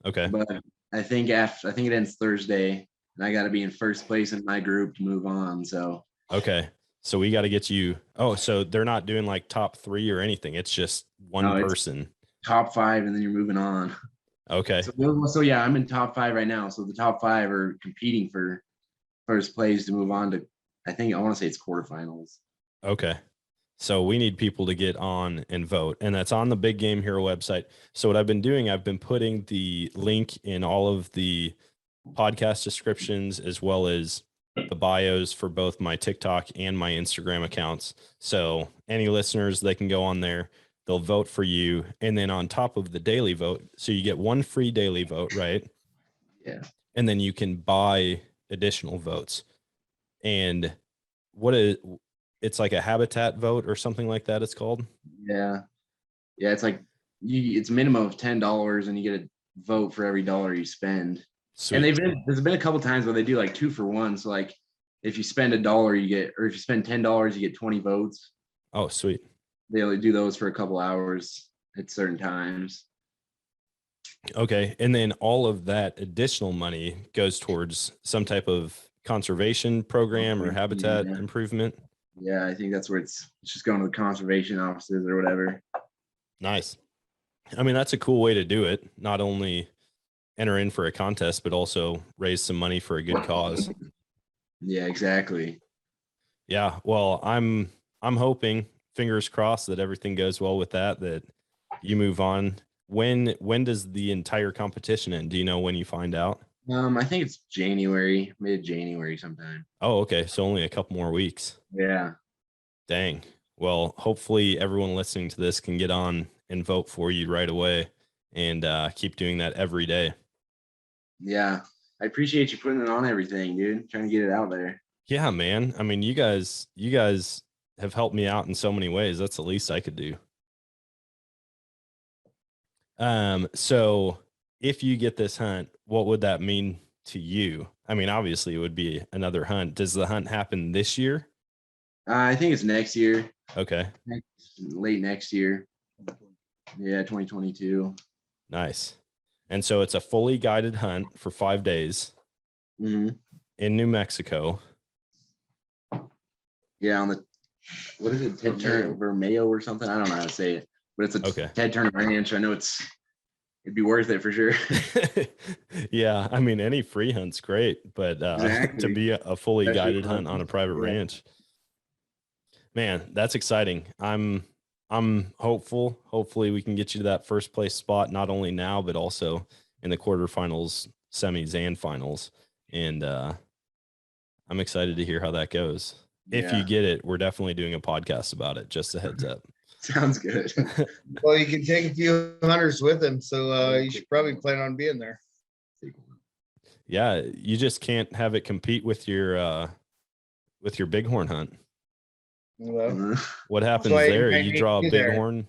Okay. but I think it ends Thursday, and I got to be in first place in my group to move on. So Okay. So we got to get you. Oh, so they're not doing like top 3 or anything. It's just one No, it's person. top 5, and then you're moving on. Okay. So yeah, I'm in top 5 right now. So the top 5 are competing for first place to move on to, I want to say it's quarterfinals. Okay. So we need people to get on and vote. And that's on the Big Game Hero website. So what I've been doing, I've been putting the link in all of the podcast descriptions as well as the bios for both my TikTok and my Instagram accounts. So any listeners, they can go on there, they'll vote for you. And then on top of the daily vote, so you get one free daily vote, right? Yeah. And then you can buy additional votes. And it's like a habitat vote or something like that, it's called. Yeah. It's like it's a minimum of $10, and you get a vote for every dollar you spend. Sweet. And there's been a couple times where they do like 2 for 1. So like if you spend $1, if you spend $10, you get 20 votes. Oh, sweet. They only do those for a couple hours at certain times. Okay. And then all of that additional money goes towards some type of conservation program or habitat Yeah. improvement. Yeah, I think that's where it's just going to the conservation offices or whatever. Nice. I mean, that's a cool way to do it. Not only enter in for a contest, but also raise some money for a good cause. Yeah, exactly. Yeah. Well, I'm hoping, fingers crossed, that everything goes well with that you move on. When does the entire competition end? Do you know when you find out? I think it's January, mid-January sometime. Oh, okay. So only a couple more weeks. Yeah. Dang. Well, hopefully everyone listening to this can get on and vote for you right away and keep doing that every day. Yeah. I appreciate you putting it on everything, dude. Trying to get it out there. Yeah, man. I mean, you guys have helped me out in so many ways. That's the least I could do. So if you get this hunt, what would that mean to you? I mean, obviously it would be another hunt. Does the hunt happen this year? I think it's next year. Okay. Late next year. Yeah, 2022. Nice. And so it's a fully guided hunt for 5 days Mm-hmm. in New Mexico. Yeah, on the, what is it, Ted Turner Vermejo or something? I don't know how to say it, but it's a Okay. Ted Turner Ranch. I know it'd be worth it for sure. Yeah, I mean, any free hunt's great, but to Exactly. be a fully Especially guided hunt on a private yeah. ranch, man, that's exciting. I'm hopeful. Hopefully we can get you to that first place spot, not only now, but also in the quarterfinals, semis, and finals. And I'm excited to hear how that goes. If you get it, we're definitely doing a podcast about it. Just a heads up. Sounds good. Well, you can take a few hunters with him, so you should probably plan on being there. Yeah, you just can't have it compete with your bighorn hunt. Well, What happens why you there? might You need draw a to be there. bighorn.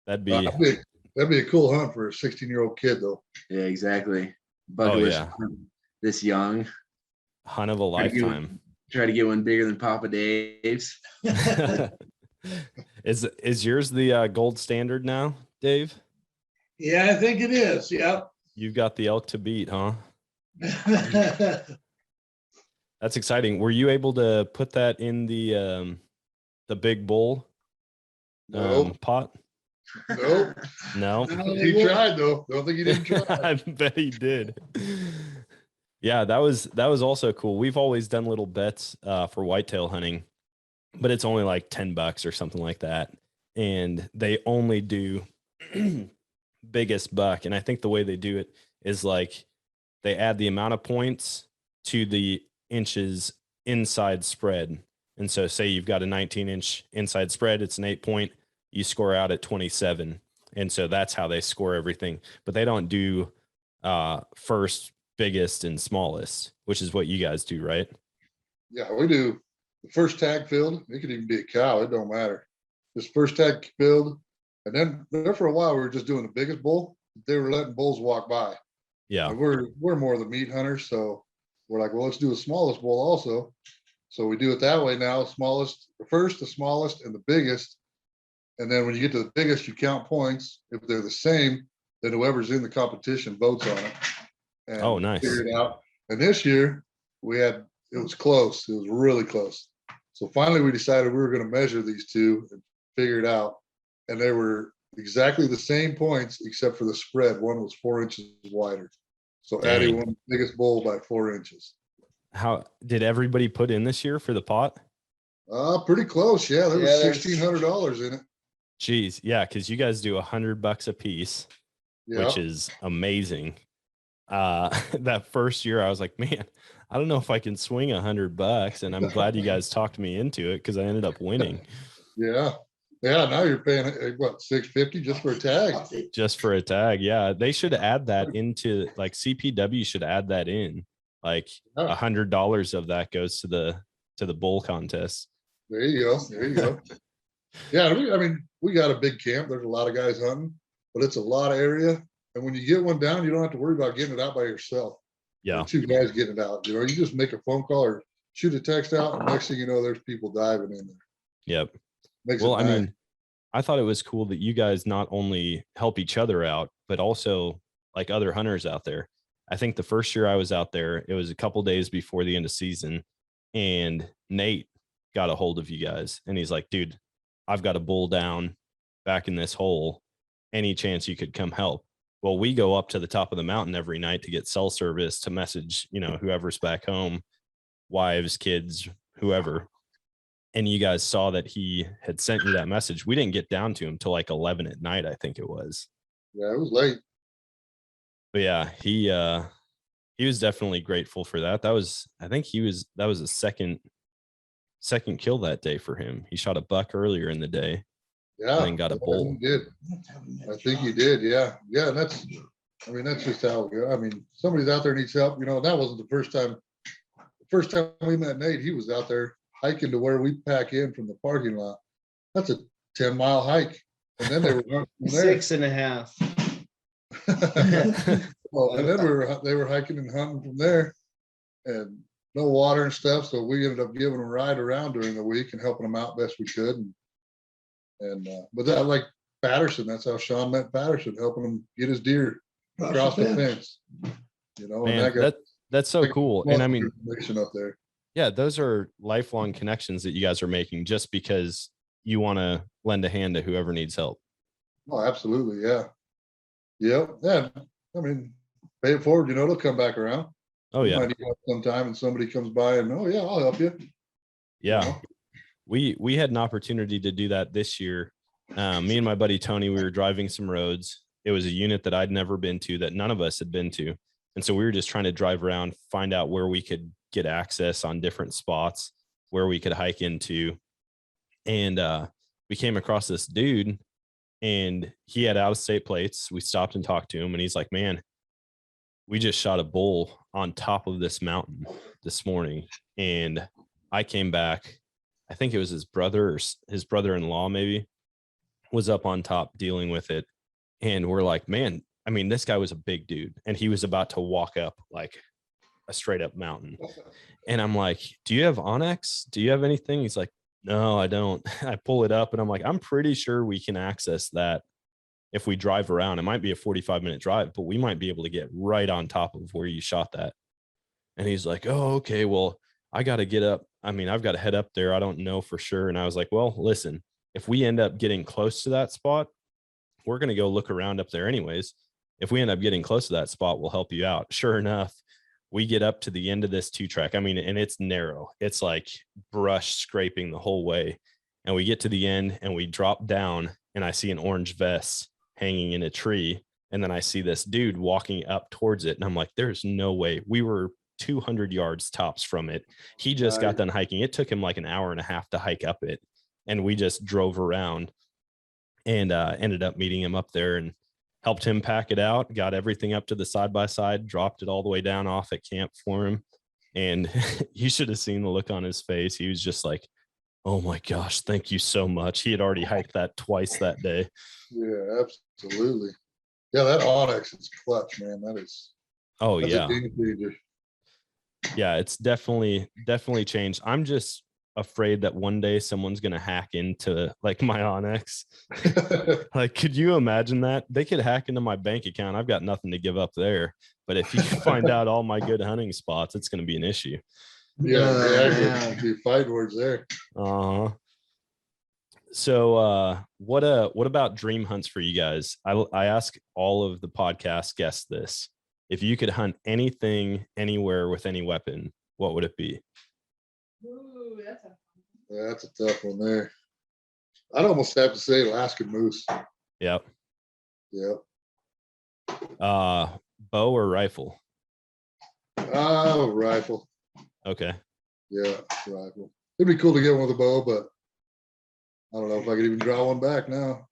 That'd be That'd be a cool hunt for a 16-year-old kid, though. Yeah, exactly. Bucket list yeah. this young. hunt of a lifetime. Try to get one bigger than Papa Dave's. Is yours the gold standard now, Dave? Yeah, I think it is. Yep. You've got the elk to beat, huh? That's exciting. Were you able to put that in the big bull Nope. pot? Nope. No. He tried, though. Don't think he didn't try. I bet he did. Yeah, that was also cool. We've always done little bets for whitetail hunting, but it's only like $10 or something like that. And they only do biggest buck. And I think the way they do it is like they add the amount of points to the inches inside spread. And so say you've got a 19-inch inside spread, it's an 8-point, you score out at 27. And so that's how they score everything. But they don't do first, biggest, and smallest, which is what you guys do, right? Yeah, we do the first tag field. It could even be a cow. It don't matter. Just first tag field. And then there for a while, we were just doing the biggest bull. They were letting bulls walk by. Yeah. And we're more the meat hunters. So we're like, well, let's do the smallest bull also. So we do it that way now. Smallest, the first, the smallest, and the biggest. And then when you get to the biggest, you count points. If they're the same, then whoever's in the competition votes on it. And Oh, nice. figure it out. And this year it was close. It was really close. So finally we decided we were going to measure these two and figure it out. And they were exactly the same points except for the spread. One was 4 inches wider. So Dang. Addie won the biggest bull by 4 inches. How did everybody put in this year for the pot? Pretty close. Yeah, there was Yeah, there's- $1,600 in it. Jeez. Yeah. Cause you guys do $100 a piece, Yeah. which is amazing. That first year I was like, man, I don't know if I can swing $100. And I'm glad you guys talked me into it because I ended up winning Yeah. Yeah. Now you're paying what, $650 just for a tag? just for a tag. Yeah. They should add that into like CPW should add that in. Like Yeah. $100 of that goes to the bull contest. There you go. There you go. Yeah, I mean, we got a big camp. There's a lot of guys hunting, but it's a lot of area. And when you get one down, you don't have to worry about getting it out by yourself. Yeah. Two guys getting it out. You know, you just make a phone call or shoot a text out, and next thing you know, there's people diving in there. Yep. Makes Well, it I nice. mean, I thought it was cool that you guys not only help each other out, but also like other hunters out there. I think the first year I was out there, it was a couple days before the end of season, and Nate got a hold of you guys, and he's like, "Dude, I've got a bull down back in this hole. Any chance you could come help?" Well, we go up to the top of the mountain every night to get cell service to message, whoever's back home, wives, kids, whoever. And you guys saw that he had sent you that message. We didn't get down to him till like 11 at night, I think it was. Yeah, it was late. But yeah, he was definitely grateful for that. That was a second kill that day for him. He shot a buck earlier in the day Yeah. and then got a bull. He did. I think he did. Yeah. Yeah. And that's just how it goes. I mean, somebody's out there needs help. That wasn't the first time. The first time we met Nate, he was out there hiking to where we pack in from the parking lot. That's a 10-mile hike. And then they were going from there. 6.5. Well, and then they were hiking and hunting from there, and no water and stuff. So we ended up giving them a ride around during the week and helping them out best we could. But that, like Patterson, that's how Shawn met Patterson, helping him get his deer across the fence. Man, that's so cool. And I mean, up there. yeah, those are lifelong connections that you guys are making just because you want to lend a hand to whoever needs help. Oh, absolutely. Yeah. Yep. Yeah. I mean, pay it forward, they'll come back around. Oh You yeah. might need help sometime and somebody comes by and, oh yeah, I'll help you. Yeah. We had an opportunity to do that this year. Me and my buddy Tony, we were driving some roads. It was a unit that I'd never been to, that none of us had been to. And so we were just trying to drive around, find out where we could get access on different spots, where we could hike into. And we came across this dude, and he had out-of-state plates. We stopped and talked to him, and he's like, man, we just shot a bull on top of this mountain this morning. And I came back, I think it was his brother or his brother-in-law maybe was up on top dealing with it. And we're like, man, I mean, this guy was a big dude, and he was about to walk up like a straight up mountain. And I'm like, do you have Onyx? Do you have anything? He's like, no, I don't. I pull it up and I'm like, I'm pretty sure we can access that if we drive around. It might be a 45-minute drive, but we might be able to get right on top of where you shot that. And he's like, oh, okay, well, I got to get up. I mean, I've got to head up there. I don't know for sure. And I was like, well, listen, if we end up getting close to that spot, we're going to go look around up there anyways. If we end up getting close to that spot, we'll help you out. Sure enough, we get up to the end of this 2-track. I mean, and it's narrow. It's like brush scraping the whole way. And we get to the end and we drop down, and I see an orange vest hanging in a tree. And then I see this dude walking up towards it. And I'm like, there's no way. We were 200 yards tops from it. He just got done hiking. It took him like an hour and a half to hike up it. And we just drove around and ended up meeting him up there and helped him pack it out, got everything up to the side-by-side, dropped it all the way down off at camp for him. And you should have seen the look on his face. He was just like, oh my gosh, thank you so much. He had already hiked that twice that day. Yeah, absolutely. Yeah, that onyx is clutch, man. That's yeah. a game changer. Yeah, it's definitely changed. I'm just afraid that one day someone's going to hack into like my onyx. Like, could you imagine that? They could hack into my bank account. I've got nothing to give up there. But if you find out all my good hunting spots, it's going to be an issue. Yeah, be fight words there. So what about dream hunts for you guys? I ask all of the podcast guests this. If you could hunt anything anywhere with any weapon, what would it be? Ooh, That's a tough one there. I'd almost have to say Alaskan moose. Yep. Yep. Bow or rifle? Rifle. Okay. Yeah, rifle. It'd be cool to get one with a bow, but I don't know if I could even draw one back now.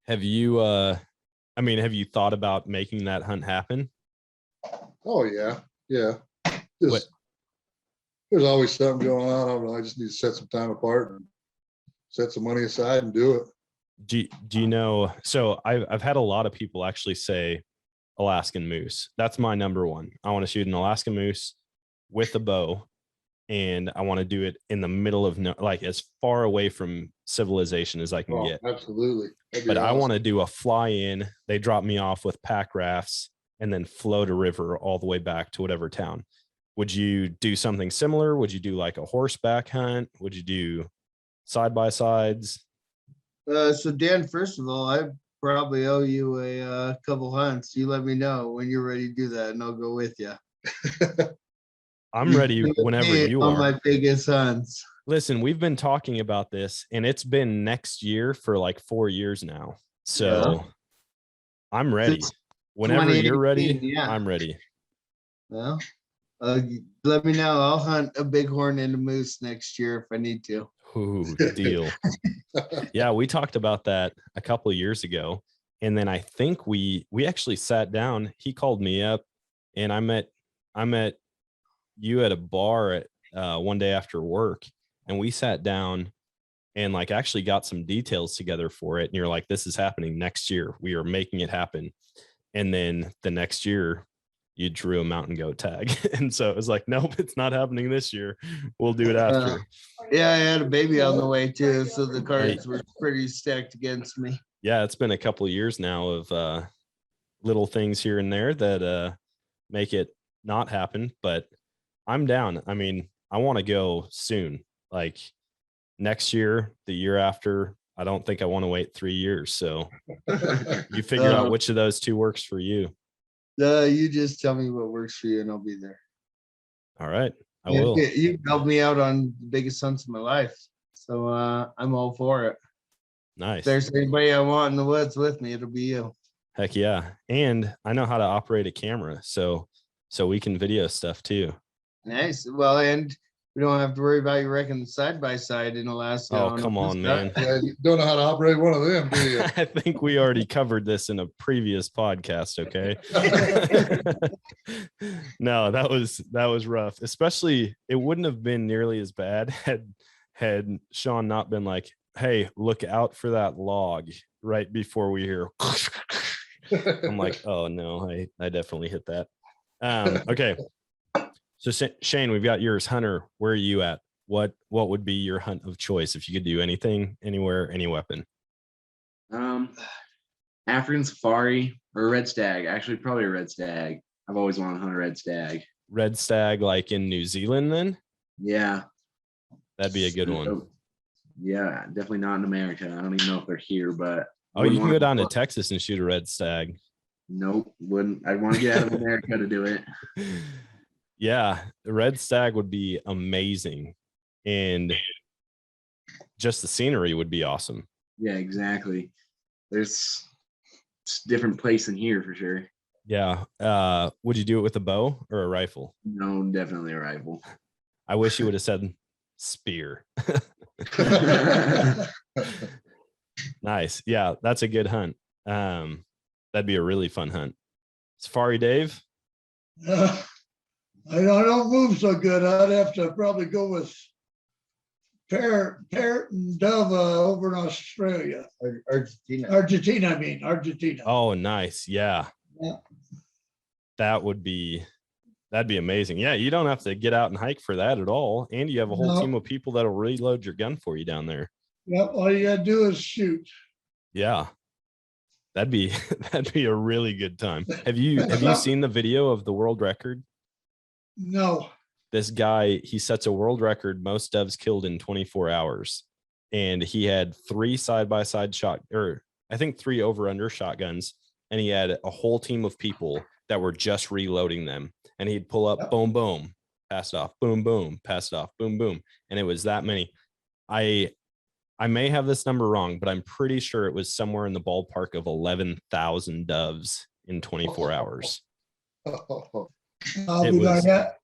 Have you have you thought about making that hunt happen? Oh yeah. Just, there's always something going on. I don't know. I just need to set some time apart and set some money aside and do it. Do you know? So I've had a lot of people actually say Alaskan moose. That's my number one. I want to shoot an Alaskan moose with a bow, and I want to do it in the middle of like as far away from civilization as I can get. Absolutely. But awesome. I want to do a fly in. They drop me off with pack rafts and then float a river all the way back to whatever town. Would you do something similar? Would you do like a horseback hunt? Would you do side by sides? So Dan, first of all, I probably owe you a couple hunts. You let me know when you're ready to do that, and I'll go with you. I'm ready whenever you are. On my biggest hunts. Listen, we've been talking about this, and it's been next year for like 4 years now. So I'm ready. Whenever you're ready, I'm ready. Well, let me know. I'll hunt a bighorn and a moose next year if I need to. Ooh, deal. Yeah, we talked about that a couple of years ago, and then I think we actually sat down. He called me up, and I met you at a bar at one day after work, and we sat down and like actually got some details together for it. And you're like, this is happening next year. We are making it happen. And then the next year you drew a mountain goat tag. And so it was like, nope, it's not happening this year. We'll do it after. Yeah, I had a baby on the way too. So the cards were pretty stacked against me. Yeah, it's been a couple of years now of little things here and there that make it not happen, but I'm down. I mean, I want to go soon, like next year, the year after. I don't think I want to wait 3 years. So you figure out which of those two works for you. You just tell me what works for you and I'll be there. All right. I will. You helped me out on the biggest hunts of my life. So I'm all for it. Nice. If there's anybody I want in the woods with me, it'll be you. Heck yeah. And I know how to operate a camera. So we can video stuff too. Nice. Well, and we don't have to worry about you wrecking the side by side in Alaska. Oh, come on, man. Yeah, you don't know how to operate one of them, do you? I think we already covered this in a previous podcast. Okay. No, that was rough. Especially, it wouldn't have been nearly as bad had Shawn not been like, hey, look out for that log right before we hear. I'm like, oh no, I definitely hit that. Okay. So Shane, we've got yours. Hunter, where are you at? What would be your hunt of choice if you could do anything, anywhere, any weapon? African safari or a red stag. Actually, probably a red stag. I've always wanted to hunt a red stag. Red stag, like in New Zealand, then? Yeah, that'd be a good one. Yeah, definitely not in America. I don't even know if they're here, but you can go down to Texas and shoot a red stag. Nope, wouldn't. I'd want to get out of America to do it. Yeah, the red stag would be amazing, and just the scenery would be awesome. Yeah, exactly. There's It's a different place than here for sure. Yeah. Would you do it with a bow or a rifle? No, definitely a rifle. I wish you would have said spear. Nice. Yeah, that's a good hunt. That'd be a really fun hunt. Safari Dave? I don't move so good. I'd have to probably go with parrot and dove over in Australia. Argentina. Oh, nice. Yeah. Yeah. That'd be amazing. Yeah, you don't have to get out and hike for that at all. And you have a whole No. team of people that'll reload your gun for you down there. Yep, all you gotta do is shoot. Yeah. That'd be a really good time. Have you seen the video of the world record? No. This guy, he sets a world record, most doves killed in 24 hours. And he had 3 side-by-side shot, or I think 3 over-under shotguns. And he had a whole team of people that were just reloading them. And he'd pull up, boom, boom, pass it off, boom, boom, pass it off, boom, boom. And it was that many. I may have this number wrong, but I'm pretty sure it was somewhere in the ballpark of 11,000 doves in 24 hours. I'll It be was- like that.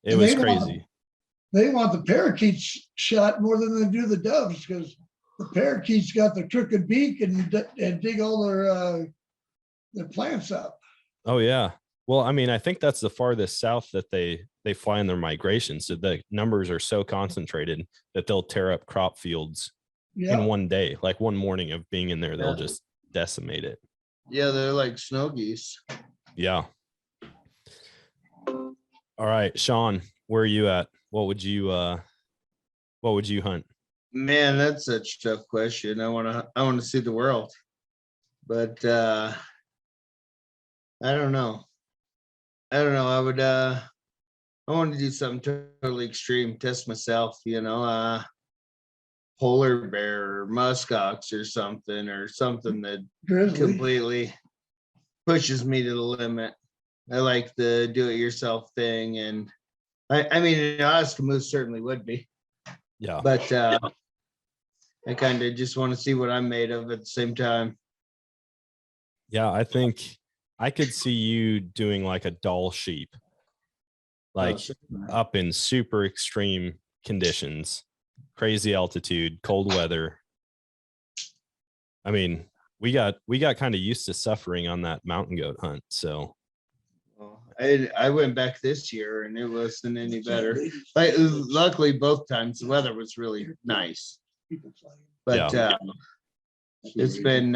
It was They want- crazy. They want the parakeets shot more than they do the doves because the parakeets got the crooked beak and dig all their plants up. Oh yeah. Well, I mean, I think that's the farthest south that they fly in their migration. So the numbers are so concentrated that they'll tear up crop fields in Yeah, one day, like one morning of being in there, they'll Yeah. just decimate it. Yeah, they're like snow geese. Yeah. All right, Shawn, where are you at? What would you hunt? Man, that's such a tough question. I wanna see the world. But I don't know. I want to do something totally extreme, test myself, polar bear or muskox or something that grizzly. completely pushes me to the limit. I like the do-it-yourself thing, and I mean, an Alaska moose certainly would be, Yeah. but I kind of just want to see what I'm made of at the same time. Yeah, I think I could see you doing like a doll sheep, like up in super extreme conditions, crazy altitude, cold weather. I mean, we got kind of used to suffering on that mountain goat hunt. So Well, I went back this year and it wasn't any better. Like, luckily, both times the weather was really nice, but it's been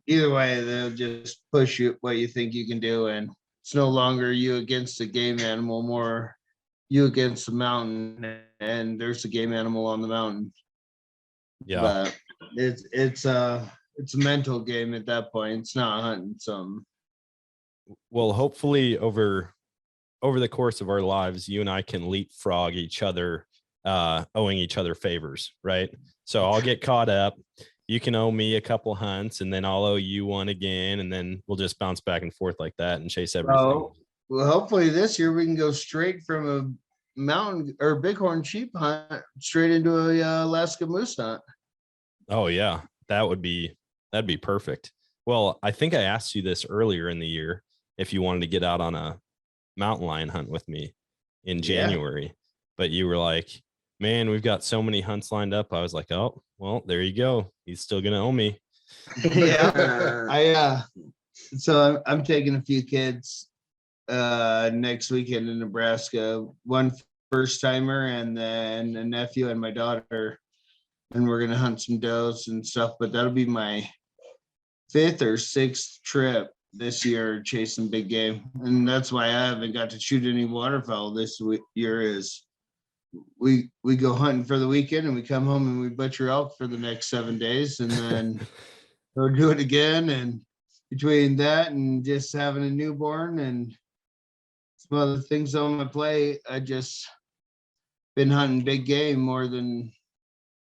either way, they'll just push you what you think you can do, and it's no longer you against the game animal, more you against the mountain, and there's a game animal on the mountain. yeah. But it's a mental game at that point. It's not hunting something. Well, hopefully over the course of our lives, you and I can leapfrog each other, owing each other favors, right? So I'll get caught up. You can owe me a couple hunts, and then I'll owe you one again, and then we'll just bounce back and forth like that and chase everything. Oh, well, hopefully this year we can go straight from a mountain or bighorn sheep hunt straight into a Alaska moose hunt. Oh yeah, that'd be perfect. Well, I think I asked you this earlier in the year if you wanted to get out on a mountain lion hunt with me in January, but you were like, man, we've got so many hunts lined up. I was like, oh, well, there you go. He's still going to owe me. Yeah. So I'm taking a few kids next weekend in Nebraska, one first timer and then a nephew and my daughter, and we're going to hunt some does and stuff, but that'll be my 5th or 6th trip this year chasing big game. And that's why I haven't got to shoot any waterfowl this year. Is we go hunting for the weekend and we come home and we butcher elk for the next 7 days, and then we'll do it again. And between that and just having a newborn and some other things on my plate, I just been hunting big game more than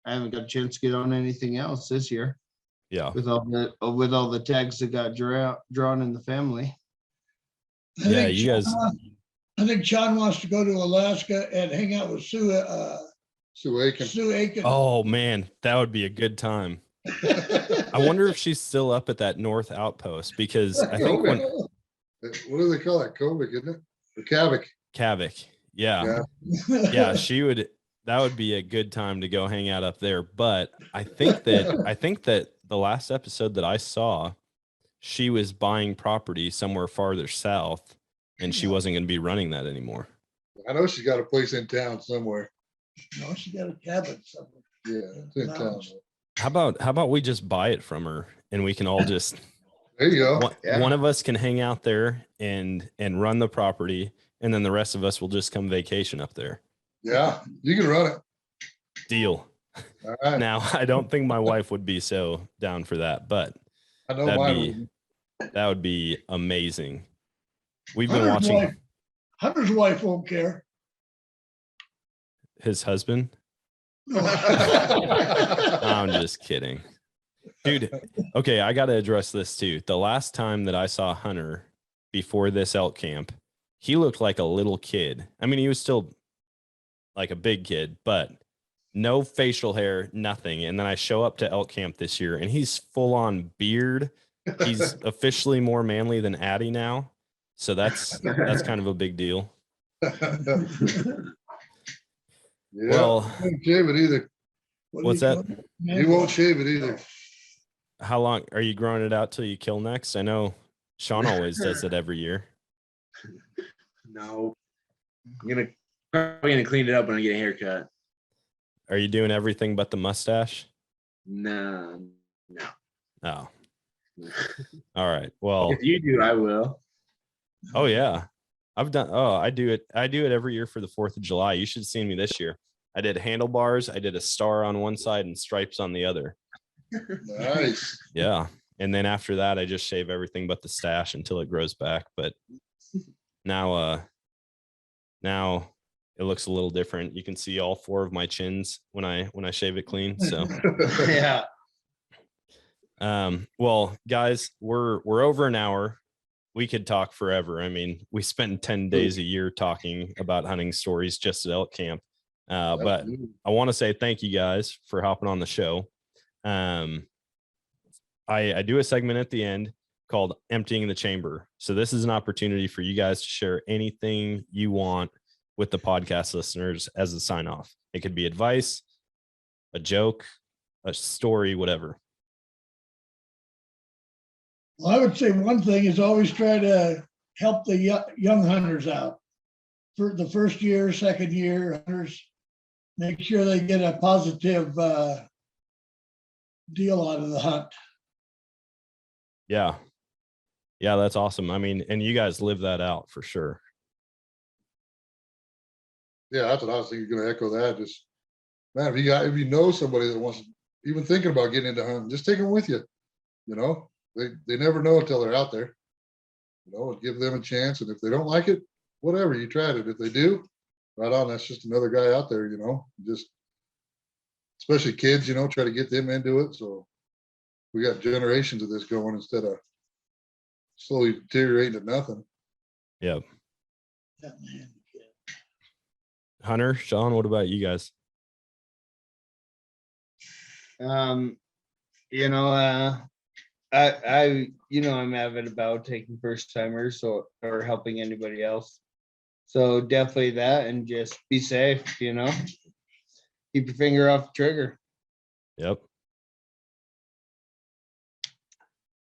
I haven't got a chance to get on anything else this year. Yeah. With all the tags that got drawn in the family. Yeah, you guys. I think Shawn wants to go to Alaska and hang out with Sue Sue Aiken. Aiken. Oh man, that would be a good time. I wonder if she's still up at that north outpost, because I think when What do they call that? Kovic, isn't it? Or Kavik. Kavik, yeah, that would be a good time to go hang out up there. But I think that the last episode that I saw, she was buying property somewhere farther south, and she wasn't going to be running that anymore. I know she's got a place in town somewhere. No, she got a cabin somewhere. Yeah, it's in town. How about we just buy it from her, and we can all just There you go. one of us can hang out there and run the property, and then the rest of us will just come vacation up there. Yeah, you can run it. Deal. All right. Now, I don't think my wife would be so down for that, but I know mine. that would be amazing. We've been watching. Hunter's wife won't care. His husband? I'm just kidding. Dude, okay, I got to address this too. The last time that I saw Hunter before this elk camp, he looked like a little kid. I mean, he was still like a big kid, but no facial hair, nothing. And then I show up to elk camp this year, and he's full on beard. He's officially more manly than Addie now. So that's kind of a big deal. Yeah, Well, he won't shave it either. What's that? He won't shave it either. How long are you growing it out till you kill next? I know Shawn always does it every year. No, I'm probably gonna clean it up when I get a haircut. Are you doing everything but the mustache? No. Oh. All right. Well, If you do, I will. oh yeah. I do it every year for the 4th of July. You should have seen me this year. I did handlebars, I did a star on one side and stripes on the other. Nice. Yeah. And then after that, I just shave everything but the stash until it grows back. But now it looks a little different. You can see all 4 of my chins when I shave it clean. So Yeah. well, guys, we're over an hour. We could talk forever. I mean, we spend 10 days a year talking about hunting stories just at elk camp. But I want to say thank you guys for hopping on the show. I do a segment at the end called Emptying the Chamber. So this is an opportunity for you guys to share anything you want with the podcast listeners as a sign off. It could be advice, a joke, a story, whatever. Well, I would say one thing is always try to help the young hunters out. For the first year, second year, hunters, make sure they get a positive deal out of the hunt. Yeah. Yeah, that's awesome. I mean, and you guys live that out for sure. Yeah, that's what I was thinking. Going to echo that. Just, man, if you know somebody that wants, even thinking about getting into hunting, just take them with you. You know, they never know until they're out there. You know, give them a chance, and if they don't like it, whatever, you tried it. If they do, right on. That's just another guy out there. You know, just especially kids. You know, try to get them into it. So we got generations of this going instead of slowly deteriorating to nothing. Yeah. Yeah, man. Hunter, Shawn, what about you guys? You know, I'm avid about taking first timers or helping anybody else. So definitely that, and just be safe, you know, keep your finger off the trigger. Yep.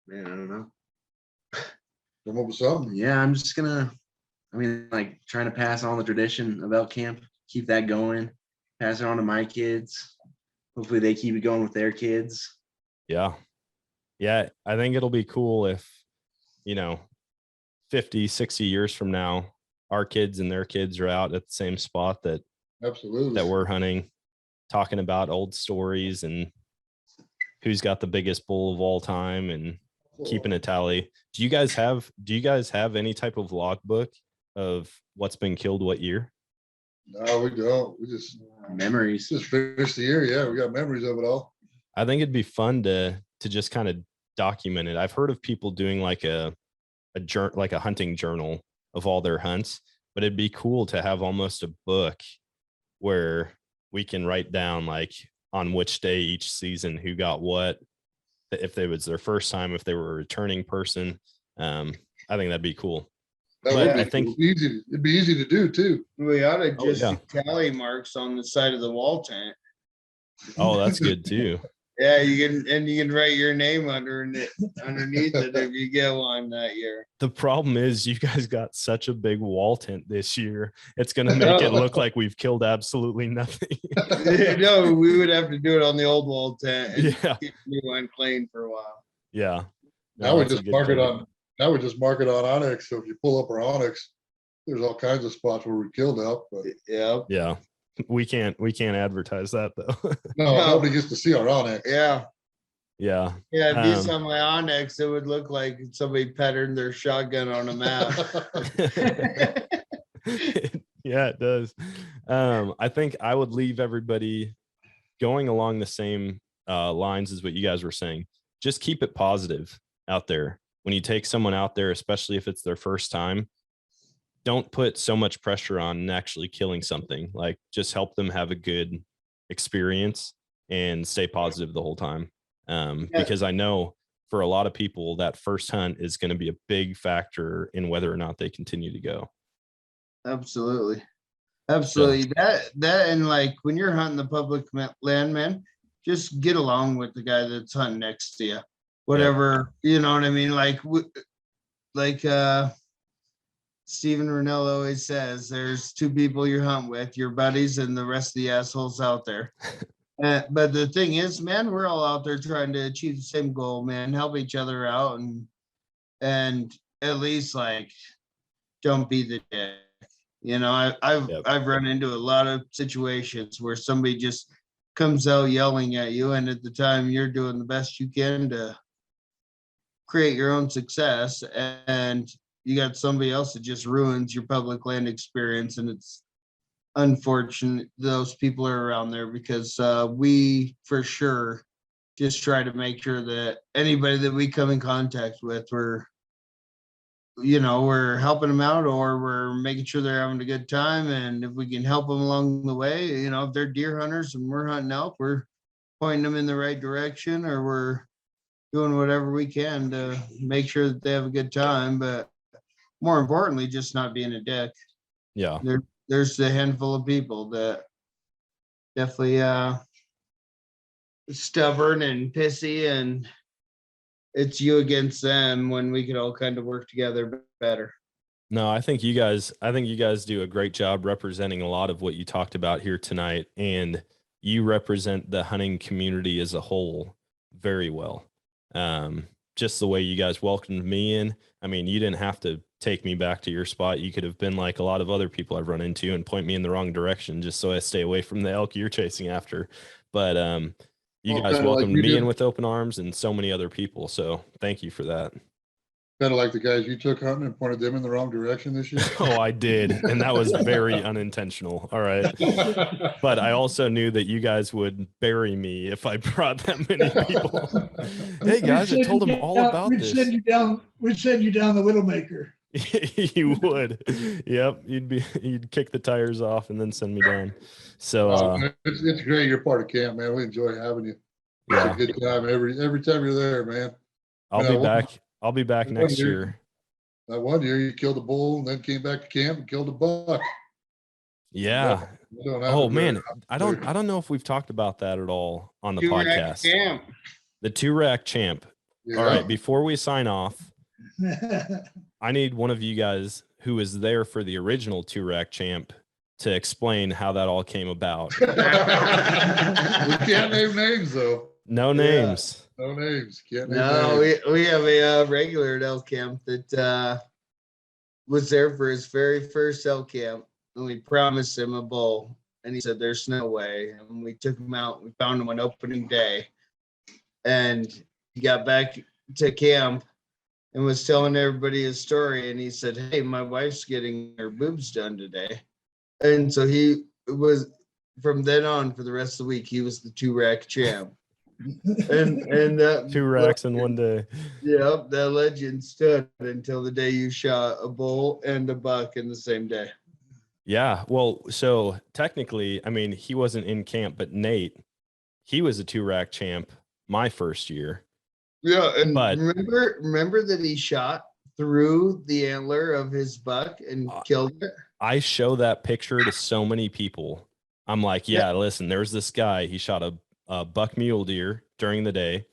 Man, I don't know. Come up with something. Yeah, I'm just gonna, like trying to pass on the tradition of elk camp, keep that going, pass it on to my kids. Hopefully they keep it going with their kids. Yeah. Yeah. I think it'll be cool if, 50, 60 years from now, our kids and their kids are out at the same spot that Absolutely. we're hunting, talking about old stories and who's got the biggest bull of all time and keeping a tally. Do you guys have any type of logbook of what's been killed what year? No, we don't. We just Memories. finished the year. Yeah, we got memories of it all. I think it'd be fun to just kind of document it. I've heard of people doing like a hunting journal of all their hunts, but it'd be cool to have almost a book where we can write down like on which day each season who got what, if it was their first time, if they were a returning person. I think that'd be cool. That But would be I think easy. It'd be easy to do too. We ought to Oh, just yeah. do tally marks on the side of the wall tent. Oh, that's good too. Yeah, you can write your name underneath it if you get one that year. The problem is you guys got such a big wall tent this year. It's going to make it look like we've killed absolutely nothing. No, we would have to do it on the old wall tent and Yeah. keep the new one clean for a while. Yeah. Now we that's a just good mark it thing. on. Now we just mark it on Onyx. So if you pull up our Onyx, there's all kinds of spots where we killed up. But Yeah. Yeah. We can't advertise that though. no, nobody gets to see our Onyx. Yeah. Yeah. Yeah, if you Um, saw my Onyx, it would look like somebody patterned their shotgun on a map. Yeah, it does. I think I would leave everybody going along the same lines as what you guys were saying. Just keep it positive out there. When you take someone out there, especially if it's their first time, don't put so much pressure on actually killing something. Like, just help them have a good experience and stay positive the whole time. Because I know for a lot of people, that first hunt is going to be a big factor in whether or not they continue to go. Absolutely. That and like when you're hunting the public land, man, just get along with the guy that's hunting next to you. Whatever, you know what I mean? Like Stephen Rennell always says, there's two people you're hunting with, your buddies and the rest of the assholes out there. But the thing is, man, we're all out there trying to achieve the same goal, man, help each other out and at least like don't be the dick. You know, I've run into a lot of situations where somebody just comes out yelling at you, and at the time you're doing the best you can to create your own success, and you got somebody else that just ruins your public land experience. And it's unfortunate those people are around there, because we for sure just try to make sure that anybody that we come in contact with, we're helping them out, or we're making sure they're having a good time. And if we can help them along the way, if they're deer hunters and we're hunting elk, we're pointing them in the right direction, or we're doing whatever we can to make sure that they have a good time. But more importantly, just not being a dick. Yeah. There's a handful of people that definitely stubborn and pissy, and it's you against them, when we could all kind of work together better. No, I think you guys do a great job representing a lot of what you talked about here tonight, and you represent the hunting community as a whole very well. Just the way you guys welcomed me in. I mean, you didn't have to take me back to your spot. You could have been like a lot of other people I've run into and point me in the wrong direction just so I stay away from the elk you're chasing after. But you guys welcomed me in with open arms, and so many other people. So thank you for that. Kind of like the guys you took hunting and pointed them in the wrong direction this year. Oh, I did. And that was very unintentional. All right. But I also knew that you guys would bury me if I brought that many people. Hey guys, I told them all about this. We'd send you down the Widowmaker. You would. Yep. You'd kick the tires off and then send me down. So it's great you're part of camp, man. We enjoy having you. It's yeah. a good time every time you're there, man. I'll be back next year. That one year you killed a bull and then came back to camp and killed a buck. Yeah. Oh man, I don't know if we've talked about that at all on the podcast. Camp. The 2-rack champ. Yeah. All right, before we sign off, I need one of you guys who was there for the original 2-rack champ to explain how that all came about. We can't name names though. No names. No names. Can't name No, names. we have a regular at elk camp that was there for his very first elk camp, and we promised him a bull, and he said there's no way. And we took him out. We found him on opening day, and he got back to camp and was telling everybody his story. And he said, "Hey, my wife's getting her boobs done today." And so he was, from then on for the rest of the week, he was the 2-rack champ. and 2 racks in one day. Yep, that legend stood until the day you shot a bull and a buck in the same day. Yeah. Well, so technically, I mean, he wasn't in camp, but Nate he was a 2-rack champ my first year. Yeah, and But- remember that he shot through the antler of his buck and killed it. I show that picture to so many people. I'm like, yeah, listen, there's this guy. He shot a buck mule deer during the day.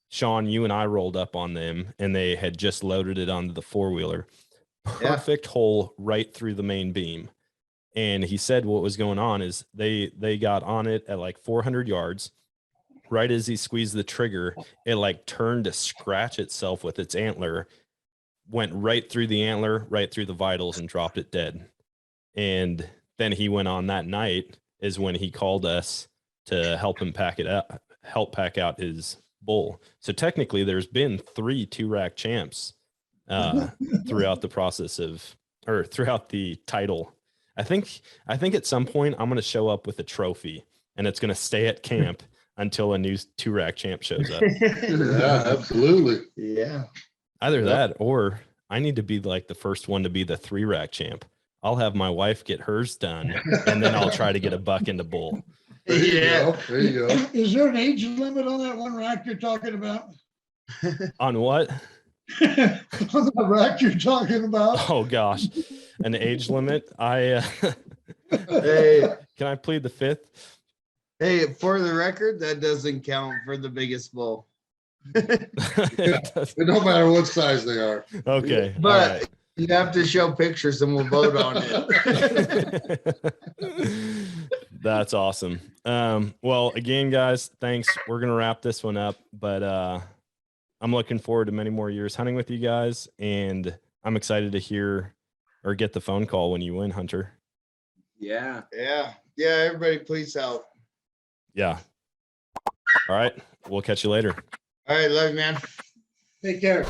Shawn, you and I rolled up on them, and they had just loaded it onto the 4-wheeler. Perfect hole right through the main beam. And he said what was going on is they got on it at like 400 yards. Right as he squeezed the trigger, it like turned to scratch itself with its antler, went right through the antler, right through the vitals, and dropped it dead. And then he went on that night is when he called us to help him pack out his bull. So technically there's been 3 2-rack champs throughout the process throughout the title. I think at some point I'm going to show up with a trophy, and it's going to stay at camp until a new 2-rack champ shows up. Yeah, absolutely. Yeah. Either that, or I need to be like the first one to be the 3-rack champ. I'll have my wife get hers done, and then I'll try to get a buck into bull. There you go. There you go. Is there an age limit on that one rack you're talking about? On what? On the rack you're talking about? Oh gosh, an age limit. Hey, Can I plead the 5th? hey, for the record, that doesn't count for the biggest bull. It don't matter what size they are. Okay, But all right. you have to show pictures and we'll vote on it. That's awesome. Well, again, guys, thanks. We're gonna wrap this one up, but I'm looking forward to many more years hunting with you guys, and I'm excited to hear or get the phone call when you win, Hunter. Yeah. Yeah. Yeah. Everybody, please help. Yeah. All right. We'll catch you later. All right. Love you, man. Take care.